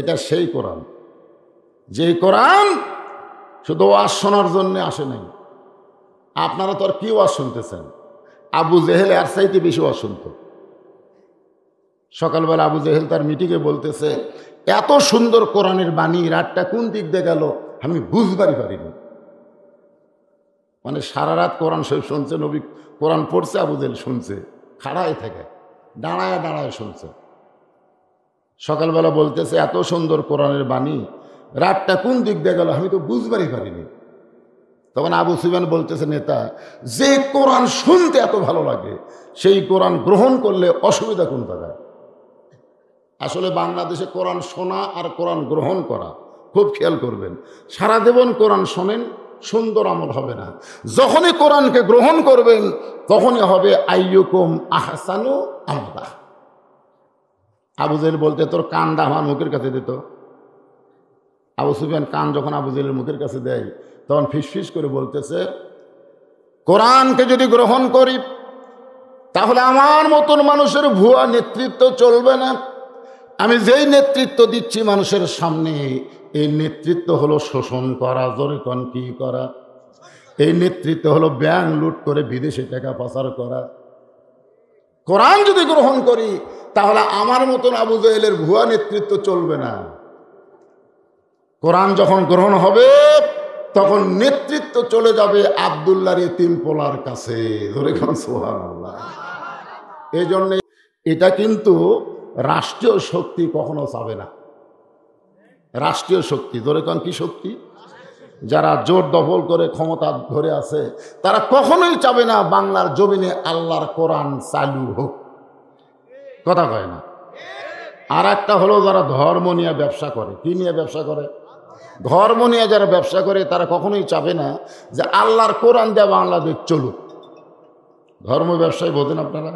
এটা সেই কোরআন, যে কোরআন শুধু ওয়াজ শোনার জন্য আসে নাই। আপনারা তো আর কি ওয়াজ শুনতেছেন? আবু জেহেল আর চাইতে বেশি ওয়াজ শুনত। সকালবেলা আবু জেহেল তার মিটিংয়ে বলতেছে, এত সুন্দর কোরআনের বাণী, রাতটা কোন দিক দিয়ে গেল আমি বুঝবারই পারিনি। মানে সারা রাত কোরআন শরীফ শুনছে, নবী কোরআন পড়ছে, আবু জেহেল শুনছে, খাড়ায় থেকে দাঁড়ায় দাঁড়ায় শুনছে। সকালবেলা বলতেছে, এত সুন্দর কোরআনের বাণী, রাতটা কোন দিক দিয়ে গেল আমি তো বুঝবারই পারিনি। তখন আবু সুফিয়ান বলতেছে, নেতা, যে কোরআন শুনতে এত ভালো লাগে সেই কোরআন গ্রহণ করলে অসুবিধা কোন জায়গায়? আসলে বাংলাদেশে কোরআন শোনা আর কোরআন গ্রহণ করা খুব খেয়াল করবেন। সারা জীবন কোরআন শোনেন, সুন্দর আমল হবে না। যখনই কোরআনকে গ্রহণ করবেন তখনই হবে আইয়ুকুম আহসানু আমালা। আবু জেহেল বলতে, তোর কানটা আমার মুখের কাছে দিত। আবু সুফিয়ান কান যখন আবু জেহেলের মুখের কাছে দেয় তখন ফিসফিস করে বলতেছে, কোরআনকে যদি গ্রহণ করি তাহলে আমার মতন মানুষের ভুয়া নেতৃত্ব চলবে না। আমি যেই নেতৃত্ব দিচ্ছি মানুষের সামনে, এই নেতৃত্ব হলো শোষণ করা, জোরে কোন কি করা, এই নেতৃত্ব হলো ব্যাংক লুট করে বিদেশে টাকা পাচার করা। কোরআন যদি গ্রহণ করি তাহলে আমার মতন আবু জাহেলের ভুয়া নেতৃত্ব চলবে না। কোরআন যখন গ্রহণ হবে তখন নেতৃত্ব চলে যাবে আব্দুল্লাহর এতিম পোলার কাছে, ধরে কোন সুবহানাল্লাহ। এই জন্য এটা কিন্তু রাষ্ট্রীয় শক্তি কখনো চাবে না। রাষ্ট্রীয় শক্তি, ধরে কোন কি শক্তি, যারা জোর দখল করে ক্ষমতা ধরে আছে তারা কখনোই চাবে না বাংলার জমিনে আল্লাহর কোরআন চালু হোক, কথা কয় না। আর একটা হলো যারা ধর্ম নিয়ে ব্যবসা করে। কি নিয়ে ব্যবসা করে? ধর্ম নিয়ে যারা ব্যবসা করে তারা কখনোই চাবে না যে আল্লাহর কোরআন দিয়ে বাংলাদেশ চলুক। ধর্ম ব্যবসায় বোঝেন আপনারা?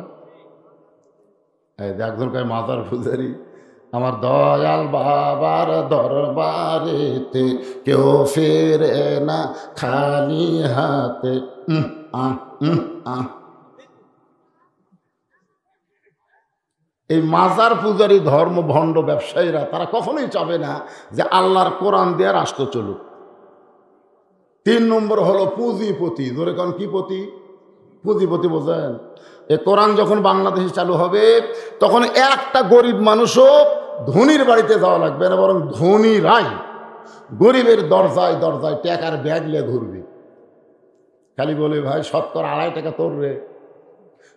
একজন কয় মাজার পূজারি, আমার দয়াল বাবার দরবারেতে কেউ ফেরে না খালি হাতে। এই মাজার পূজারি ধর্ম ভণ্ড ব্যবসায়ীরা তারা কখনোই চাবে না যে আল্লাহর কোরআন দিয়ে রাষ্ট্র চলুক। 3 নম্বর হলো পুঁজিপতি, ধরে কোন কি পতি? পুঁজিপতি বোঝেন? এই কোরআন যখন বাংলাদেশে চালু হবে তখন একটা গরিব মানুষও ধনীর বাড়িতে যাওয়া লাগবে না, বরং ধনীরাই গরিবের দরজায় দরজায় টাকার ব্যাগ নিয়ে ঘুরবে। খালি বলে, ভাই শতকরা 2.5 টাকা তোর রে।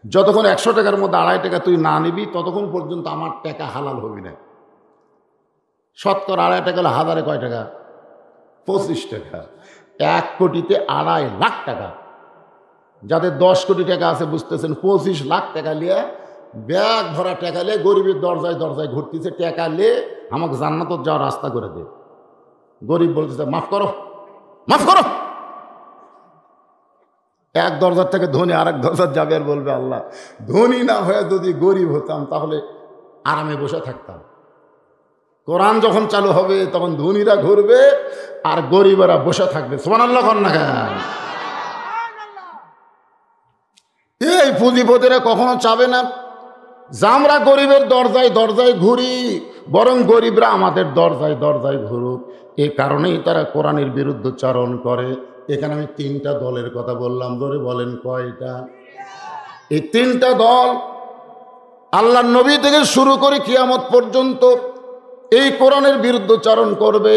যতক্ষণ 100 টাকার মধ্যে 2.5 টাকা তুই না নিবি ততক্ষণ পর্যন্ত আমার টাকা হালাল হবি না। শতকরা 2.5 টাকা হলে হাজারে কয় টাকা? 25 টাকা। 1 কোটিতে 2.5 লাখ টাকা। যাদের 10 কোটি টাকা আছে বুঝতেছেন, 25 লাখ টাকা নিয়ে ব্যাগ ভরা টাকা নিয়ে গরিবের দরজায় দরজায় ঘুরতেছে, টাকা নিয়ে আমাকে জান্নাতের যাওয়ার রাস্তা করে দে। গরিব বলতেছে, মাফ করো, মাফ করো। এক দরজার থেকে ধনী আরেক দরজার যাবে আর বলবে, আল্লাহ ধনী না হয়ে যদি গরিব হতাম তাহলে আরামে বসে থাকতাম। কোরআন যখন চালু হবে তখন ধনীরা ঘুরবে আর গরিবেরা বসে থাকবে। সুবহানাল্লাহ কন না কেন? এই পুঁজিপতিরা কখনো চাবে না যে আমরা গরিবের দরজায় দরজায় ঘুরি, বরং গরিবরা আমাদের দরজায় দরজায় ঘুরুক। এই কারণেই তারা কোরআনের বিরুদ্ধচারণ করে। এখানে আমি 3টা দলের কথা বললাম, ধরে বলেন কয়টা? এই 3টা দল আল্লাহর নবী থেকে শুরু করে কিয়ামত পর্যন্ত এই কোরআনের বিরুদ্ধচারণ করবে।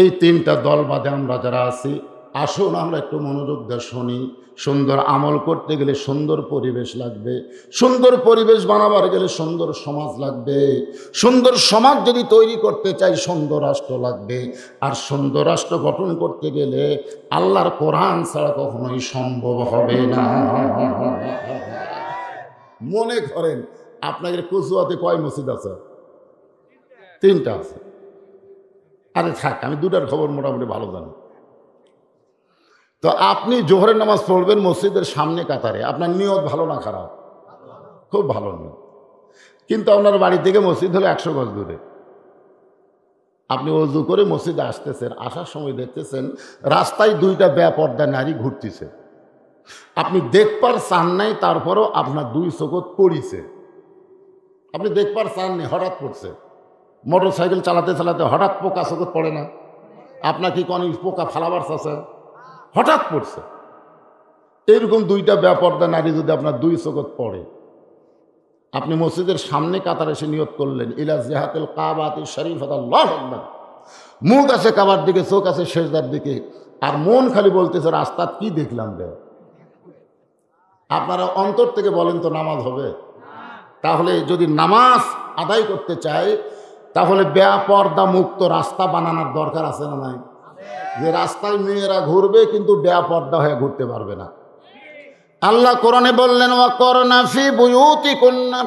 এই 3টা দল বাদে আমরা যারা আছি, আসুন আমরা একটু মনোযোগ দিয়ে শুনি। সুন্দর আমল করতে গেলে সুন্দর পরিবেশ লাগবে, সুন্দর পরিবেশ বানাবার গেলে সুন্দর সমাজ লাগবে, সুন্দর সমাজ যদি তৈরি করতে চাই সুন্দর রাষ্ট্র লাগবে। আর সুন্দর রাষ্ট্র গঠন করতে গেলে আল্লাহর কোরআন ছাড়া কখনোই সম্ভব হবে না। মনে করেন আপনাদের কচুয়াতে কয় মসজিদ আছে? 3টা আছে। আরে থাক, আমি 2টার খবর মোটামুটি ভালো জানি। তো আপনি জোহরের নামাজ পড়বেন মসজিদের সামনে কাতারে, আপনার নিয়ত ভালো না খারাপ? খুব ভালো নিয়ত। কিন্তু আপনার বাড়ি থেকে মসজিদ হলো 100 গজ দূরে। আপনি ওযু করে মসজিদে আসতেছেন, আসার সময় দেখতেছেন রাস্তায় 2টা বেপর্দা নারী ঘুরতেছে। আপনি দেখবার চান নাই, তারপরও আপনার 2 চোখত পড়িছে। আপনি দেখবার চান নি, হঠাৎ পড়ছে। মোটর সাইকেল চালাতে চালাতে হঠাৎ পোকা চোখত পড়ে না? আপনার কি কোনো পোকা ফালাবার আছে? হঠাৎ পড়ছে। এরকম 2টা বেপর্দা নারী যদি আপনার 2 চোখত পড়ে, আপনি মসজিদের সামনে কাতারে এসে নিয়ত করলেন, ইলা জিহাতিল কাবাতি শরীফাত আল্লাহু আকবার। মুখ আছে কাবার দিকে, চোখ আছে সেজদার দিকে, আর মন খালি বলতেছে রাস্তা কি দেখলাম রে। আপনারা অন্তর থেকে বলেন তো নামাজ হবে? তাহলে যদি নামাজ আদায় করতে চাই তাহলে বেপর্দা মুক্ত রাস্তা বানানোর দরকার আছে না নাই? যে রাস্তায় মেয়েরা ঘুরবে কিন্তু বেপর্দা হয়ে ঘুরতে পারবে না। আল্লাহ কোরআনে বললেন, ওয়াকরনা ফি বুয়ুতিকুন্না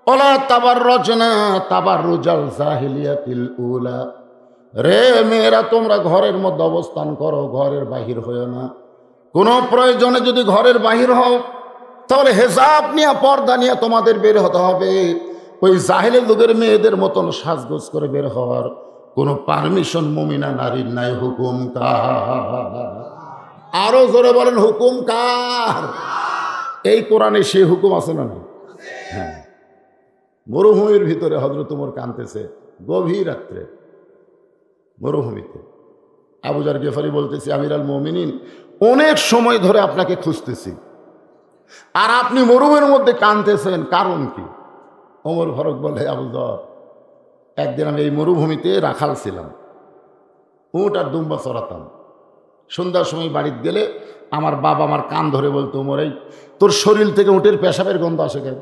ওয়ালা তাবাররাজনা তাবাররুজাল জাহিলিয়াতিল উলা। রে মেয়েরা, তোমরা ঘরের মধ্যে অবস্থান করো, ঘরের বাহির হইও না। কোনো প্রয়োজনে যদি ঘরের বাহির হও তাহলে হেজাব নিয়ে, পর্দা নিয়ে তোমাদের বের হতে হবে। ওই জাহেলের যুগের মেয়েদের মতন সাজগোজ করে বের হওয়ার কোনো পারমিশন মুমিনা নারীর নাই, হুকুম কার? আরো জোরে বলেন, হুকুম কার? এই কোরআনে সেই হুকুম আছে না? হ্যাঁ। মরুভূমির ভিতরে হযরত ওমর কাঁদতেছে গভীর রাত্রে, মরুভূমিতে। আবু যার গেফারি বলতেছে, আমিরুল মুমিনিন, অনেক সময় ধরে আপনাকে খুঁজতেছি, আর আপনি মরুভূমির মধ্যে কাঁদতেছেন, কারণ কি? ওমর ফারুক বলে, আবু যর, একদিন আমি এই মরুভূমিতে রাখাল ছিলাম, উট আর দুম্বা চড়াতাম। সন্ধ্যার সময় বাড়িতে গেলে আমার বাবা আমার কান ধরে বলতো, ওমর, এই তোর শরীর থেকে উটের পেশাবের গন্ধ আসে কেন?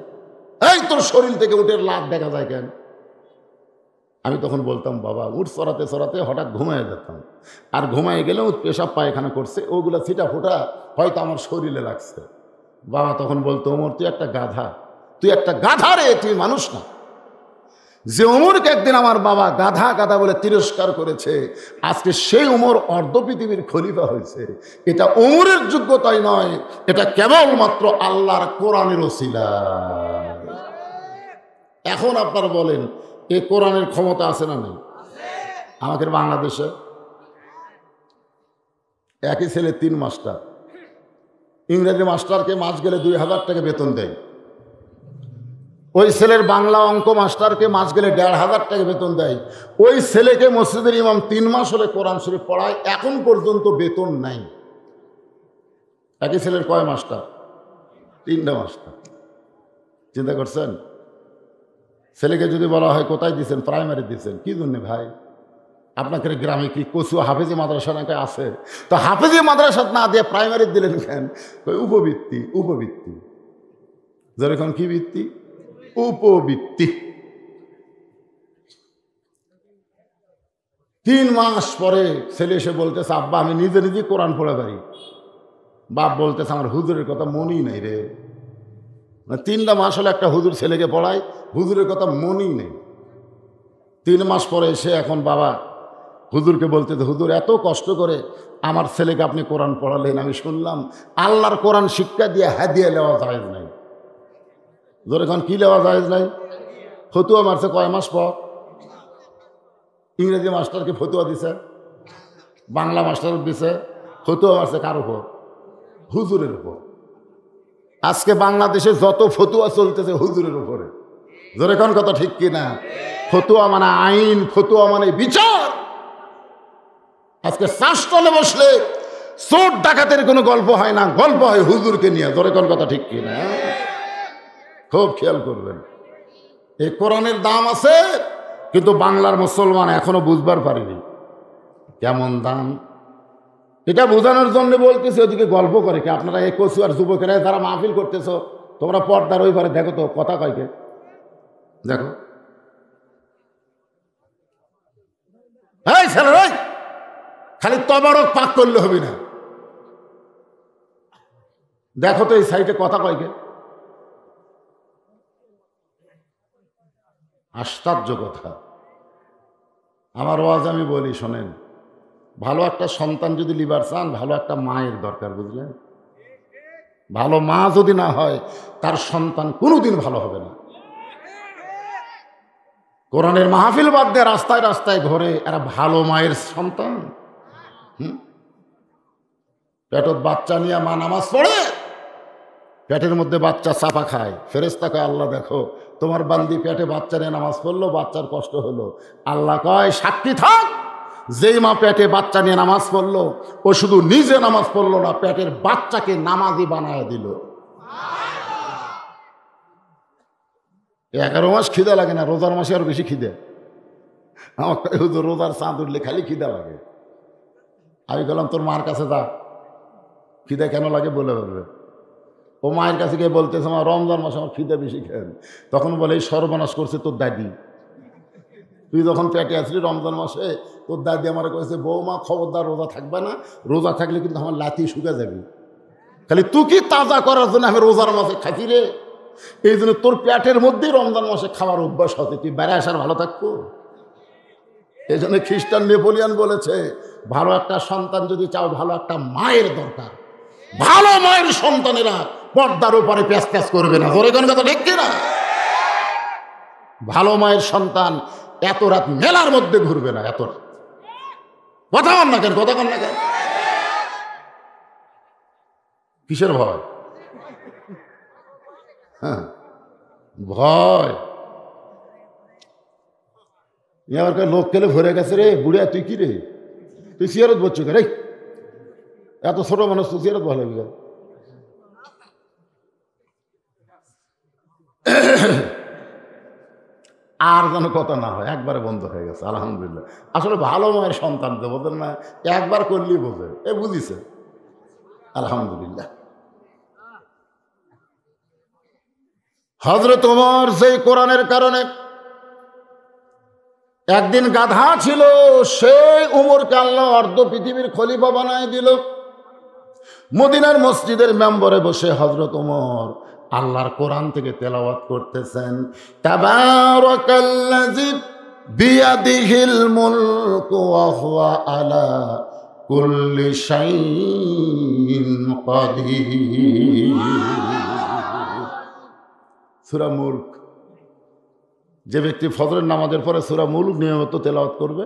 এই তোর শরীর থেকে উটের লাট দেখা যায় কেন? আমি তখন বলতাম, বাবা, উট চড়াতে চড়াতে হঠাৎ ঘুমায় যেতাম, আর ঘুমায় গেলে উট পেশাব পায়খানা করছে, ওগুলা ছিটা ফোটা হয়তো আমার শরীরে লাগছে। বাবা তখন বলতো, ওমর, তুই একটা গাধা, তুই একটা গাধা রে, তুই মানুষ না। যে ওমরকে একদিন আমার বাবা গাধা গাধা বলে তিরস্কার করেছে, আজকে সেই ওমর অর্ধ পৃথিবীর খলিফা হয়েছে। এটা ওমরের যোগ্যতাই নয়, এটা কেবলমাত্র আল্লাহর কোরআনের ওসিলা। এখন আপনারা বলেন, এই কোরআনের ক্ষমতা আছে না নেই? আমাদের বাংলাদেশে একই ছেলে 3 মাস্টার, ইংরেজি মাস্টারকে মাস গেলে 2000 টাকা বেতন দেয়, ওই ছেলের বাংলা অঙ্ক মাস্টারকে মাস গেলে 1500 টাকা বেতন দেয়। ওই ছেলেকে মসজিদের ইমাম 3 মাস হলে কোরআন শরীফ পড়ায়, এখন পর্যন্ত বেতন নাই। একই ছেলের কয় মাস্টার? 3টা মাস্টার। চিন্তা করছেন? ছেলেকে যদি বলা হয় কোথায় দিচ্ছেন, প্রাইমারি দিচ্ছেন, কি জন্যে ভাই? আপনাদের গ্রামে কি কচু হাফেজি মাদ্রাসা নাকি আছে? তো হাফেজি মাদ্রাসা না দিয়ে প্রাইমারি দিলেন কেন? উপবৃত্তি। উপবৃত্তি যেরকম কি বৃত্তি? উপবৃত্তি। 3 মাস পরে ছেলে এসে বলতেছে, আব্বা, আমি নিজে নিজে কোরআন পড়ে পারি। বাপ বলতেছে, আমার হুজুরের কথা মনই নাই রে। 3টা মাস হলে একটা হুজুর ছেলেকে পড়ায়, হুজুরের কথা মনই নেই। 3 মাস পরে এসে এখন বাবা হুজুরকে বলতেছে, হুজুর, এত কষ্ট করে আমার ছেলেকে আপনি কোরআন পড়ালেন, আমি শুনলাম আল্লাহর কোরআন শিক্ষা দিয়ে হাদিয়া নেওয়া যায় নাই। যখন কি নেওয়া যায় নাই? ফতুয়া মারছে কয় মাস পর? ইংরেজি মাস্টারকে ফতুয়া দিছে, বাংলা মাস্টার দিছে, ফতুয়া মারছে কার উপর? হুজুরের উপর। আজকে বাংলাদেশে যত ফতুয়া চলতেছে হুজুরের উপরে। যেরকম কথা ঠিক কিনা? ফতুয়া মানে আইন, ফতুয়া মানে বিচার। আজকে শাসনে বসলে চোর ডাকাতের কোনো গল্প হয় না, গল্প হয় হুজুরকে নিয়ে। যেরকম কথা ঠিক কিনা? খুব খেয়াল করবেন। এই কোরআনের দাম আছে, কিন্তু বাংলার মুসলমান এখনো বুঝবার পারেনি কেমন দাম। এটা বোঝানোর জন্য বলতেছে, ওদিকে গল্প করে কি? আপনারা এই কচু আর যুবকেরা যারা মাহফিল করতেছ, তোমরা পর্দার ওই পারে দেখো তো, কথা কয়কে দেখো। এই ছেলে, ওই খালি তবারক পাক করলে হবে না, দেখো তো এই সাইডে কথা কয়কে। আশ্চর্য কথা। আমার ওয়াজ আমি বলি, শোনেন, ভালো একটা সন্তান যদি লিবার চান, ভালো একটা মায়ের দরকার, বুঝলেন? ভালো মা যদি না হয়, তার সন্তান কোনোদিন ভালো হবে না। কোরআনের মাহফিল বাদ দিয়ে রাস্তায় রাস্তায় ঘরে এরা ভালো মায়ের সন্তান। পেটত বাচ্চা নিয়ে মা নামাজ পড়ে, পেটের মধ্যে বাচ্চা চাপা খায়, ফেরেশতা কয়, আল্লাহ দেখো, তোমার বান্দি পেটে বাচ্চা নিয়ে নামাজ পড়লো, বাচ্চার কষ্ট হলো। আল্লাহ কয়, সাক্ষী থাক, যেই মা পেটে বাচ্চা নিয়ে নামাজ পড়লো, ও শুধু নিজে নামাজ পড়লো না, পেটের বাচ্চাকে নামাজি বানায় দিল। 11 মাস খিদে লাগে না, রোজার মাসে আরো বেশি খিদে। আমার রোজার চাঁদ উঠলে খালি খিদে লাগে। আমি বললাম, তোর মার কাছে যা, খিদে কেন লাগে বলে বলবে। ও মায়ের কাছে গিয়ে বলতেছে, আমার রমজান মাসে আমার খিদে বেশি খেন। তখন বলে, এই সর্বনাশ করছে তোর দাদি। তুই যখন পেটে আসলি রমজান মাসে, তোর দাদি আমার কয়েছে, বৌমা খবরদার রোজা থাকবে না, রোজা থাকলে কিন্তু আমার লাথি শুকে যাবি। খালি তুই কি তাজা করার জন্য আমি রোজার মাসে খাইছি রে। এই জন্য তোর পেটের মধ্যেই রমজান মাসে খাওয়ার অভ্যাস হতে, তুই বেড়ে আসার ভালো থাকবো। এই জন্য খ্রিস্টান নেপোলিয়ান বলেছে, ভালো একটা সন্তান যদি চাও, ভালো একটা মায়ের দরকার। ভালো মায়ের সন্তানেরা পর্দার উপরে প্যাঁচ প্যাঁচ করবে না। ধরে কোন কথা ঠিক কিনা? ভালো মায়ের সন্তান এত রাত মেলার মধ্যে ঘুরবে না, এত রাত। কথা কন না কেন, কথা কন না কেন? কিসের ভয়? হ্যাঁ, ভয়। এবার লোক খেলে ভরে গেছে রে, বুড়িয়া তুই কি রে, তুই সিয়ারত বলছো কে রে? এত ছোট মানুষ তো সিয়ারত ভালো লাগে। আর যেন কথা না হয়, একবারে বন্ধ হয়ে গেছে। আলহামদুলিল্লাহ। আসলে ভালো মায়ের সন্তান তো বোঝেন না, একবার করলেই বোঝে, এ বুঝিছে। আলহামদুলিল্লাহ। হযরত ওমর সেই কোরআনের কারণে, একদিন গাধা ছিল, সেই উমরকে আল্লাহ অর্ধ পৃথিবীর খলিফা বানায় দিল। মদিনার মসজিদের মেম্বরে বসে হযরত ওমর আল্লাহর কোরআন থেকে তেলাওয়াত করতেছেন, তাবারাকাল্লাযী বিয়াদিহিল মুলকু ওয়া হুয়া আলা কুল্লি শাইইন কাদির। সূরা মুলক। যে ব্যক্তি ফজরের নামাজের পরে সূরা মুলক নিয়মিত তেলাওয়াত করবে,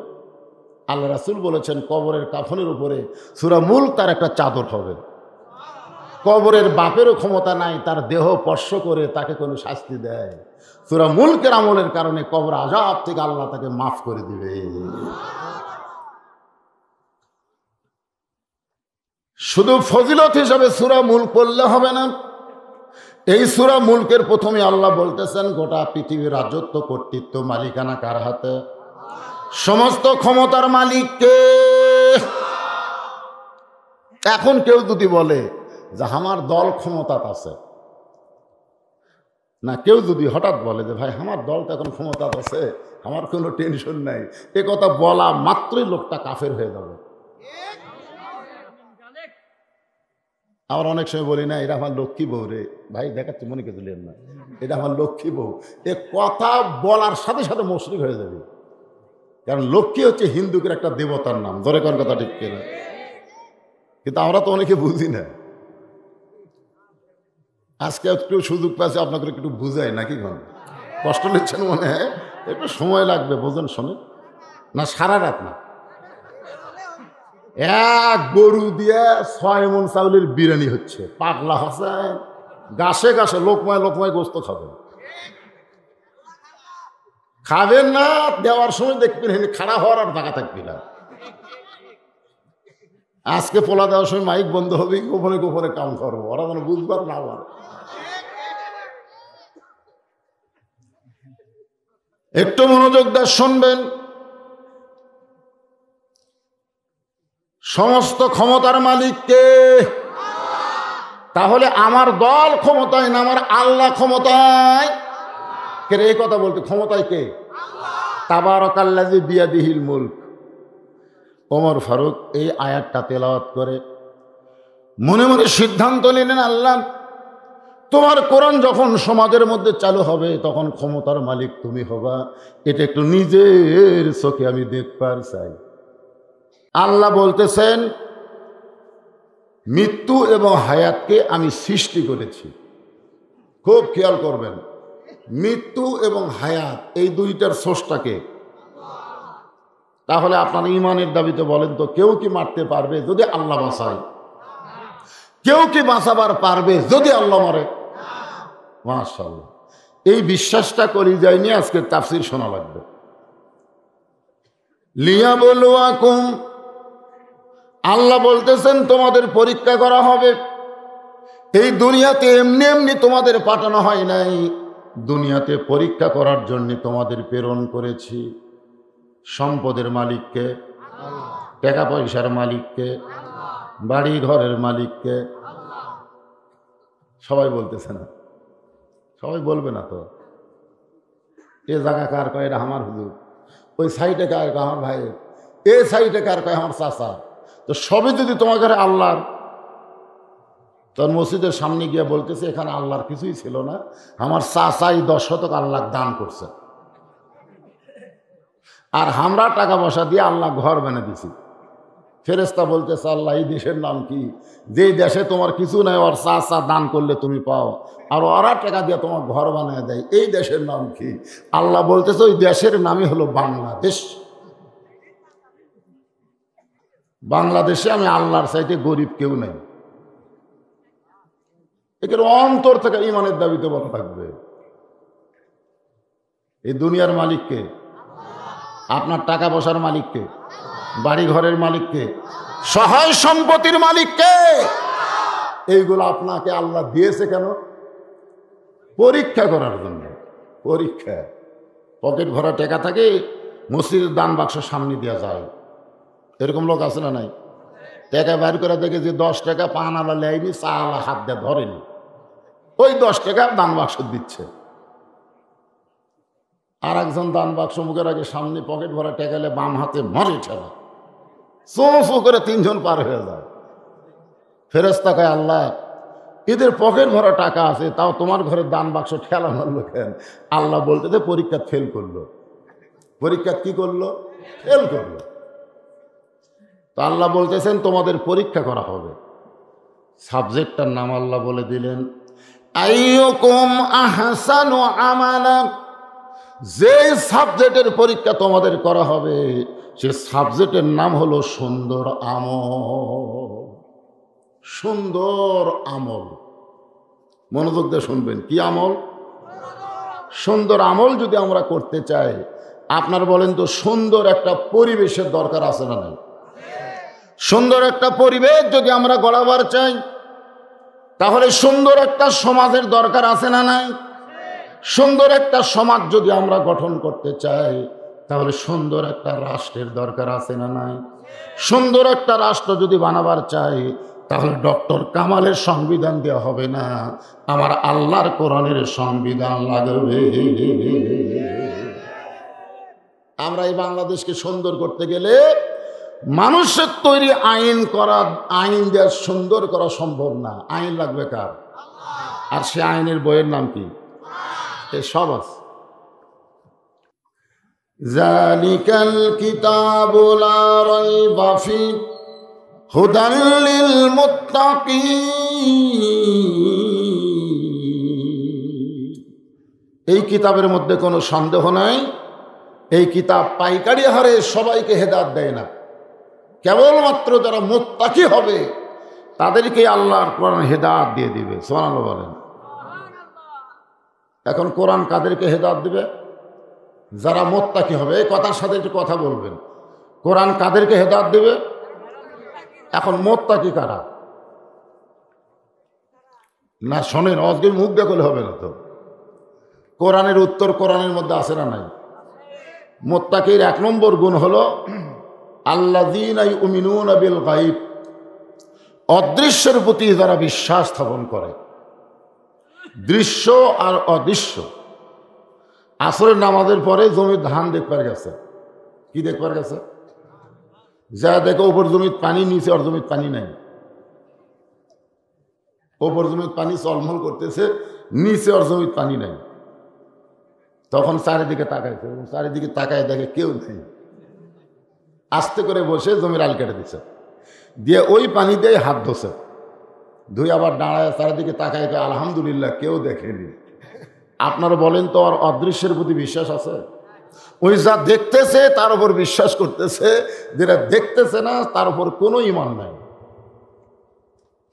আল্লাহ রাসূল বলেছেন কবরের কাফনের উপরে সূরা মুলক তার একটা চাদর হবে। কবরের বাপেরও ক্ষমতা নাই তার দেহ স্পর্শ করে তাকে কোনো শাস্তি দেয়। সূরা মুলকের আমলের কারণে কবর আযাব থেকে আল্লাহ তাকে মাফ করে দিবে। শুধু ফজিলত হিসাবে সূরা মুলক পড়লে হবে না। এই সূরা মুলকের প্রথমে আল্লাহ বলতেছেন গোটা পৃথিবীর রাজত্ব, কর্তৃত্ব, মালিকানা কার হাতে? সমস্ত ক্ষমতার মালিক কে? এখন কেউ যদি বলে যে আমার দল ক্ষমতাত আছে, না কেউ যদি হঠাৎ বলে যে ভাই আমার দল তো এখন ক্ষমতাত আছে, আমার কোনো টেনশন নাই, এ কথা বলা মাত্রই লোকটা কাফের হয়ে যাবে। আমার অনেক সময় বলি না এটা আমার লক্ষ্মী বউ রে, ভাই দেখাচ্ছি মনে কে দিলেন না, এটা আমার লক্ষ্মী বউ। এ কথা বলার সাথে সাথে মুশরিক হয়ে যাবে। কারণ লক্ষ্মী হচ্ছে হিন্দুদের একটা দেবতার নাম, ধরে কোন কথা ঠিক কিনা? কিন্তু আমরা তো অনেকে বুঝি না। আজকে একটু সুযোগ পাচ্ছি আপনাকে একটু বুঝাই নাকি? কষ্ট নিচ্ছেন মনে হয়, একটু সময় লাগবে বোঝেন। শোনে না, সারা রাত না, এক গরু দিয়ে 6 মণ চাউলের বিরিয়ানি হচ্ছে। পাগলা হাসান গাছে গাছে লোকমায় লোকমায় গোস্ত খাবেন, খাবেন না, দেওয়ার সময় দেখবেন খাড়া হওয়ার আর জায়গা থাকবে না। আজকে পোলা দেওয়ার সময় মাইক বন্ধ হবে, গোপনে গোপনে কাম করবো, ওরা যেন বুঝবার না পারে। একটু মনোযোগ দিয়ে শুনবেন। সমস্ত ক্ষমতার মালিক কে? তাহলে আমার দল ক্ষমতায় না, আমার আল্লাহ ক্ষমতায়। কে এই কথা বলতে? ক্ষমতায় কে? তাবারাকাল্লাযী বিয়াদিহিল মুলক। ওমর ফারুক এই আয়াতটা তেলাওয়াত করে মনে মনে সিদ্ধান্ত নিলেন, আল্লাহ তোমার কোরআন যখন সমাজের মধ্যে চালু হবে তখন ক্ষমতার মালিক তুমি হবা, এটা একটু নিজের চোখে আমি দেখবার চাই। আল্লাহ বলতেছেন মৃত্যু এবং হায়াতকে আমি সৃষ্টি করেছি। খুব খেয়াল করবেন, মৃত্যু এবং হায়াত এই দুইটার স্রষ্টাকে। তাহলে আপনার ইমানের দাবিতে বলেন তো, কেউ কি মারতে পারবে যদি আল্লাহ বাঁচায়? কেউ কি বাঁচাবার পারবে যদি আল্লাহ মারে? মাশাআল্লাহ, এই বিশ্বাসটা করি যায়নি। আজকে তাফসীর শোনা লাগবে। লিয়াবলুয়াকুম, আল্লাহ বলতেছেন তোমাদের পরীক্ষা করা হবে। এই দুনিয়াতে এমনি এমনি তোমাদের পাঠানো হয় নাই, দুনিয়াতে পরীক্ষা করার জন্য তোমাদের প্রেরণ করেছি। সম্পদের মালিককে? টাকা পয়সার মালিককে? বাড়ি ঘরের মালিককে? সবাই বলতেছে না, সবাই বলবে না তো। এ জায়গা কার কয় এটা আমার হুজুর, ওই সাইডে কার কয় আমার ভাই, এ সাইডে কার কয় আমার চাচা। তো সবই যদি তোমার ঘরে আল্লাহর, তোর মসজিদের সামনে গিয়ে বলতেছে এখানে আল্লাহর কিছুই ছিল না, আমার চাচাই 10 শতক আল্লাহ দান করছে, আর আমরা টাকা পয়সা দিয়ে আল্লাহ ঘর বানিয়ে দিছি। ফেরেশতা বলতেছে আল্লাহ এই দেশের নাম কি? যেই দেশে তোমার কিছু নাই, ওর চা চা দান করলে তুমি পাও, আর ওরা টাকা দিয়ে তোমার ঘর বানিয়ে দেয়, এই দেশের নাম কি? আল্লাহ বলতেছে ওই দেশের নামই হলো বাংলাদেশ। বাংলাদেশে আমি আল্লাহর চাইতে গরিব কেউ নেই। এর অন্তর থেকে ইমানের দাবিতে বলা থাকবে। এই দুনিয়ার মালিককে, আপনার টাকা পয়সার মালিককে, বাড়ি ঘরের মালিককে, সহায় সম্পত্তির মালিককে। এইগুলো আপনাকে আল্লাহ দিয়েছে কেন? পরীক্ষা করার জন্য। পরীক্ষা। পকেট ভরা টাকা থাকে, মসজিদের দান বাক্স সামনে দেওয়া যায়, এরকম লোক আছে না নাই? টাকা বাইর করে দেখে যে 10 টাকা পান আলা লেয়নি, চা আলা হাত দিয়ে ধরেনি, ওই 10 টাকা দান বাক্স দিচ্ছে। আর একজন দান বাক্স মুখের আগে সামনে পকেট ভরা টেকালে বাম হাতে মরে ঠেলা, চো করে 3 জন পার হয়ে যায়। ফেরেশতা কয় আল্লাহ এদের পকেট ভরা টাকা আছে, তাও তোমার ঘরে দান বাক্স ঠেলা মারলো কেন? আল্লাহ বলতে যে পরীক্ষা ফেল করলো। পরীক্ষা কি করলো? ফেল করলো। তো আল্লাহ বলতেছেন তোমাদের পরীক্ষা করা হবে। সাবজেক্টটার নাম আল্লাহ বলে দিলেন আইয়ুকুম আহসানু আমালা। যে সাবজেক্টের পরীক্ষা তোমাদের করা হবে সে সাবজেক্টের নাম হলো সুন্দর আমল। সুন্দর আমল। মনোযোগ দিয়ে শুনবেন, কি আমল? সুন্দর আমল যদি আমরা করতে চাই, আপনার বলেন তো সুন্দর একটা পরিবেশের দরকার আছে না নাই? সুন্দর একটা পরিবেশ যদি আমরা গড়াবার চাই, তাহলে সুন্দর একটা সমাজের দরকার আছে না নাই? সুন্দর একটা সমাজ যদি আমরা গঠন করতে চাই, তাহলে সুন্দর একটা রাষ্ট্রের দরকার আছে না নাই? সুন্দর একটা রাষ্ট্র যদি বানাবার চাই, তাহলে ডক্টর কামালের সংবিধান দেওয়া হবে না, আমার আল্লাহর কোরআনের সংবিধান লাগবে। আমরা এই বাংলাদেশকে সুন্দর করতে গেলে মানুষের তৈরি আইন দেওয়া সুন্দর করা সম্ভব না। আইন লাগবে কার? আর সে আইনের বইয়ের নাম কি? সব আছে। জালিকাল কিতাবু লা রাইবা ফি হুদাল লিল মুত্তাকিন। এই কিতাবের মধ্যে কোনো সন্দেহ নাই, এই কিতাব পাইকারি হারে সবাইকে হেদায়েত দেয় না, কেবলমাত্র যারা মুত্তাকি হবে তাদেরকে আল্লাহর কোরআন হেদায়েত দিয়ে দিবে। সুবহানাল্লাহ বলেন। এখন কোরআন কাদেরকে হেদায়েত দিবে? যারা মুত্তাকি হবে। এই কথার সাথে একটু কথা বলবেন, কোরআন কাদেরকে হেদায়েত দিবে? এখন মুত্তাকি কারা? না শোনেন, আজকে মুখ দেখলে হবে না তো। কোরআনের উত্তর কোরআনের মধ্যে আছে না নাই? মুত্তাকির 1 নম্বর গুণ হলো আল্লাযীনা ইউমিনুনা বিল গায়ব। অদৃশ্যের প্রতি যারা বিশ্বাস স্থাপন করে। দৃশ্য আর অদৃশ্য। আসরের নামাজের পরে জমির ধান দেখবার গেছে, কি দেখবার গেছে? যা দেখো ওপর জমির পানি, নিচে আর জমির পানি নাই। ওপর জমির পানি চলমল করতেছে, নিচে আর জমির পানি নাই। তখন চারিদিকে তাকাইছে, চারিদিকে তাকায় দেখে কেউ নেই। আস্তে করে বসে জমির আল কেটে দিচ্ছে, দিয়ে ওই পানি দিয়ে হাত ধোছে, ধুই আবার দাঁড়ায় চারিদিকে তাকায় আলহামদুলিল্লাহ কেউ দেখেনি। আপনারা বলেন তো, আর অদৃশ্যের প্রতি বিশ্বাস আছে? ওই যা দেখতেছে তার উপর বিশ্বাস করতেছে, যেটা দেখতেছে না তার উপর কোনো ঈমান নাই।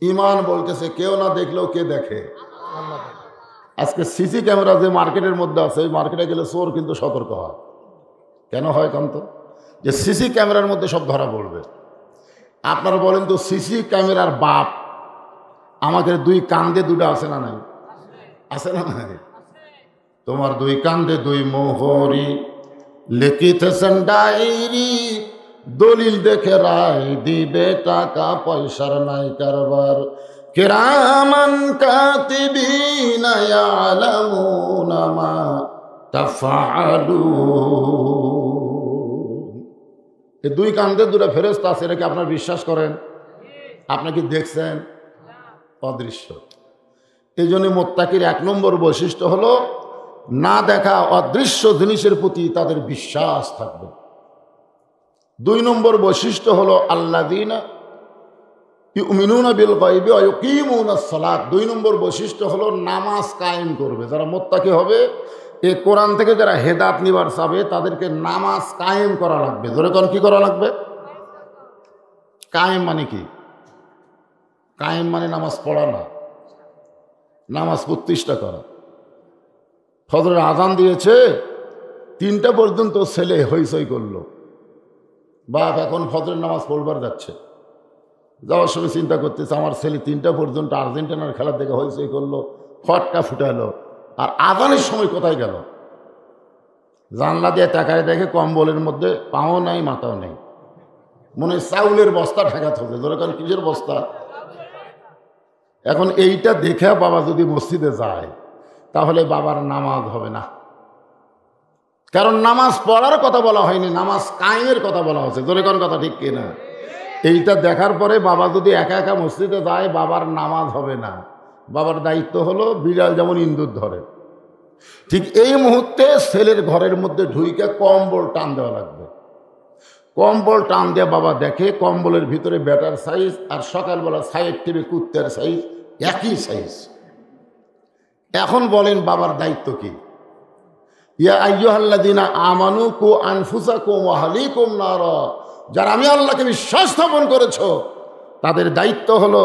ঈমান বলতেছে কেউ না দেখলেও কে দেখে? আজকে সিসি ক্যামেরা যে মার্কেটের মধ্যে আছে, ওই মার্কেটে গেলে চোর কিন্তু সতর্ক হয়। কেন হয় কান্ত? যে সিসি ক্যামেরার মধ্যে সব ধরা পড়বে। আপনারা বলেন তো, সিসি ক্যামেরার বাপ আমাদের 2 কান্দে 2টা আছে না নাই? আছে না নাই? তোমার 2 কান্দে 2 মোহরি, লিখিতেছেন ডায়েরি, দলিল দেখে রায় দিবে, টাকা পয়সার নাই কারবার। কিরামান কাতিবিনা ইয়ালামুনা মা তাফআলুন। এই 2 কান্দে 2টা ফেরেশতা আছে, এটা কি আপনারা বিশ্বাস করেন? আপনি কি দেখছেন? অদৃশ্য। এই জন্য মুত্তাকির 1 নম্বর বৈশিষ্ট্য হলো না দেখা অদৃশ্য জিনিসের প্রতি তাদের বিশ্বাস থাকবে। দুই নম্বর বৈশিষ্ট্য হলো আল্লাযীনা ইউমিনুনা বিল গায়বি ওয়া ইউকিমুনাস সালাত। দুই নম্বর বৈশিষ্ট্য হলো নামাজ কায়েম করবে। যারা মুত্তাকি হবে, এই কোরআন থেকে যারা হেদায়েত নিবার চাবে, তাদেরকে নামাজ কায়েম করা লাগবে। ধরে কোন কি করা লাগবে? কায়েম মানে কি? কায়েম মানে নামাজ পড়া না, নামাজ প্রতিষ্ঠা করা। ফজরের আজান দিয়েছে, 3টা পর্যন্ত ছেলে হইচই করলো, বাপ এখন ফজরের নামাজ পড়বার যাচ্ছে, যাওয়ার সময় চিন্তা করতেছে আমার ছেলে 3টা পর্যন্ত আর্জেন্টিনার খেলার দেখে হইচই করলো, ফটকা ফুটালো, আর আজানের সময় কোথায় গেল? জানলা দিয়ে তাকায় দেখে কম্বলের মধ্যে পাও নাই মাথাও নেই, মনে হয় চাউলের বস্তা ঠেকা থাকে। ধরে কারণ কিসের বস্তা? এখন এইটা দেখে বাবা যদি মসজিদে যায়, তাহলে বাবার নামাজ হবে না। কারণ নামাজ পড়ার কথা বলা হয়নি, নামাজ কায়েমের কথা বলা হচ্ছে। ধরে কোন কথা ঠিক কিনা? এইটা দেখার পরে বাবা যদি একা একা মসজিদে যায়, বাবার নামাজ হবে না। বাবার দায়িত্ব হলো বিড়াল যেমন ইন্দুর ধরে, ঠিক এই মুহূর্তে ছেলের ঘরের মধ্যে ঢুইকে কম্বল টান দেওয়া লাগবে। কম্বল টান দিয়ে বাবা দেখে কম্বলের ভিতরে ব্যাটার সাইজ আর সকালবেলা সাইড টিভি কুত্তের সাইজ একই সাইজ। এখন বলেন বাবার দায়িত্ব কি? ইয়া আইয়ুহাল্লাযীনা আমানু কু আনফুসাকুম ওয়া আহলিকুম নারা, যারা আমি আল্লাহকে বিশ্বাস স্থাপন করেছো, তাদের দায়িত্ব হলো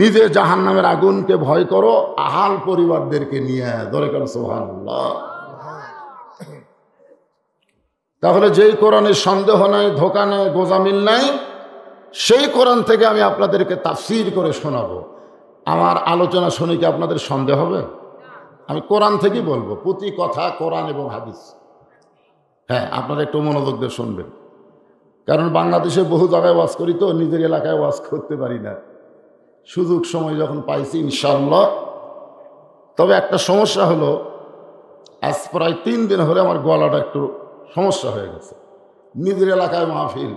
নিজে জাহান্নামের আগুনকে ভয় করো, আহাল পরিবারদেরকে নিয়ে। ধরে কেন সুবহানাল্লাহ। তাহলে যেই কোরআনের সন্দেহ নাই, ধোঁকা নাই, গোজামিল নাই, সেই কোরআন থেকে আমি আপনাদেরকে তাফসীর করে শোনাবো। আমার আলোচনা শুনে কি আপনাদের সন্দেহ হবে? আমি কোরআন থেকেই বলবো, প্রতি কথা কোরআন এবং হাদিস। হ্যাঁ, আপনারা একটু মনোযোগ দিয়ে শুনবেন, কারণ বাংলাদেশে বহু জায়গায় ওয়াজ করি তো, নিজের এলাকায় ওয়াজ করতে পারি না। সুযোগ সময় যখন পাইছি ইনশাআল্লাহ। তবে একটা সমস্যা হলো, আজ প্রায় 3 দিন হলে আমার গলাটা একটু সমস্যা হয়ে গেছে। নিজের এলাকায় মাহফিল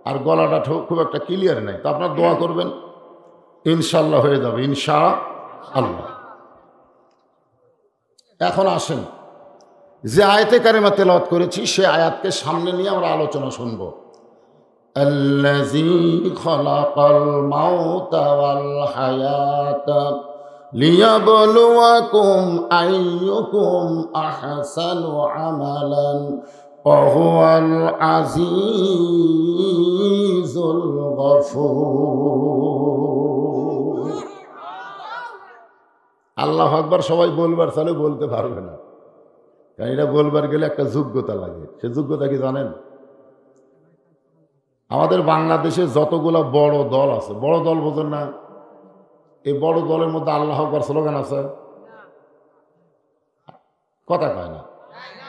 আর গলাটা খুব একটা ক্লিয়ার নাই। তো আপনারা দোয়া করবেন, ইনশাআল্লাহ হয়ে যাবে ইনশাআল্লাহ। এখন আসেন, যে আয়াতে কারিমা তেলাওয়াত করেছি সে আয়াতকে সামনে নিয়ে আমরা আলোচনা শুনব। আল্লাযী খালাকাল মাউতা ওয়াল হায়াতা লিয়াবলুয়াকুম আইয়ুকুম আহসানু আমালান ওয়া হুয়াল আজিজুল গফুর। আল্লাহু আকবার সবাই বলবার চালে বলতে পারবে না, কারণ এটা বলবার গেলে একটা যোগ্যতা লাগে। সে যোগ্যতা কি জানেন? আমাদের বাংলাদেশে যতগুলো বড় দল আছে, বড় দল বোঝেন না? এই বড় দলের মধ্যে আল্লাহু আকবার স্লোগান আছে? কথা কয় না,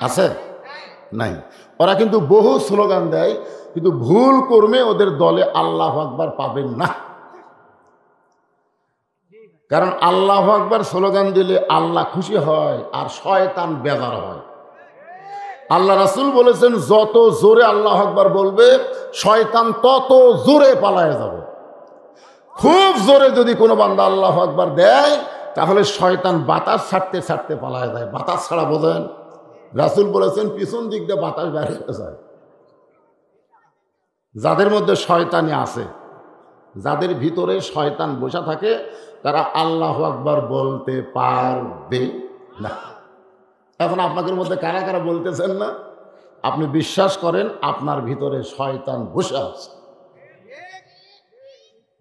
আছে? নাই। ওরা কিন্তু বহু স্লোগান দেয়, কিন্তু ভুল কর্মে ওদের দলে আল্লাহু আকবার পাবেন না। কারণ আল্লাহু আকবার স্লোগান দিলে আল্লাহ খুশি হয় আর শয়তান বেজার হয়। আল্লাহ রাসূল বলেছেন, যত জোরে আল্লাহু আকবার বলবে শয়তান তত জোরে পালায় যাবে। খুব জোরে যদি কোনো বান্দা আল্লাহু আকবার দেয়, তাহলে শয়তান বাতাস ছাড়তে ছাড়তে পালায় যায়। বাতাস ছাড়া বোঝেন? রাসূল বলেছেন পিছন দিক দিয়ে বাতাস বের হয়ে যায়। যাদের মধ্যে শয়তানি আছে, যাদের ভিতরে শয়তান বসা থাকে, তারা আল্লাহু আকবার বলতে পারবে না। এখন আপনাদের মধ্যে কারা কারা বলতেছেন না? আপনি বিশ্বাস করেন আপনার ভিতরে শয়তান বসে আছে।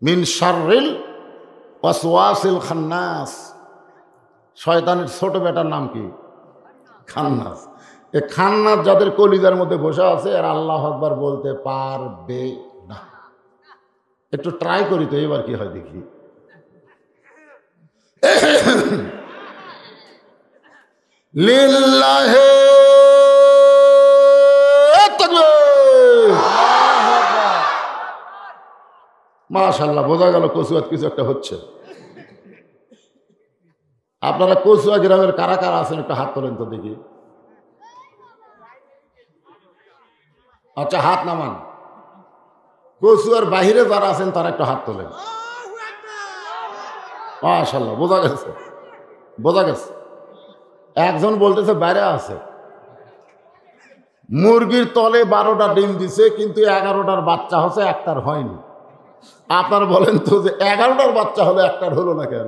মিন শাররিল ওয়াসওয়াসিল খান্নাস। শয়তানের ছোট বেটার নাম কি? খান্নাস। এই খান্নাস যাদের কলিজার মধ্যে বসে আছে, আর আল্লাহু আকবার বলতে পারবে না। একটু ট্রাই করি তো, এবার কি হয় দেখি। লিল্লাহি তাকবীর। মাশাআল্লাহ, বোঝা গেল কচুয়াত কিছু একটা হচ্ছে। আপনারা কচুয়া গ্রামের কারা কারা আছেন একটু হাত তোলেন তো দেখি। আচ্ছা, হাত নামান। কচুয়ার বাহিরে যারা আছেন তারা একটু হাত তোলেন। মাশাআল্লাহ, বোঝা গেছে, বোঝা গেছে। একজন বলতেছে বাইরে আছে, মুরগির তলে 12টা ডিম দিছে, কিন্তু 11টার বাচ্চা হচ্ছে, একটার হয়নি। আপনার বলেন তো যে 11টার বাচ্চা হলো, একটার হলো না কেন?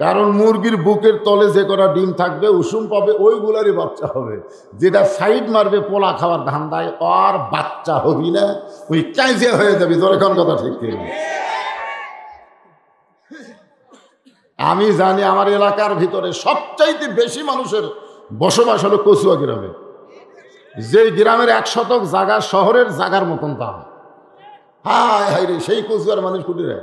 কারণ মুরগির বুকের তলে যে কটা ডিম থাকবে, উষুম পাবে, ওইগুলারই বাচ্চা হবে। যেটা সাইড মারবে পোলা খাওয়ার ধান্দায়, আর বাচ্চা হবি না, ওই কাইজে হয়ে যাবি। তোর এখন কথা ঠিক নেই। আমি জানি আমার এলাকার ভিতরে সবচাইতে বেশি মানুষের বসবাস হলো কচুয়া গ্রামে। যে গ্রামের 1 শতক জায়গা শহরের জায়গার মতন দাম। হায় হায় রে, সেই কচুয়ার মানুষ কুটিরে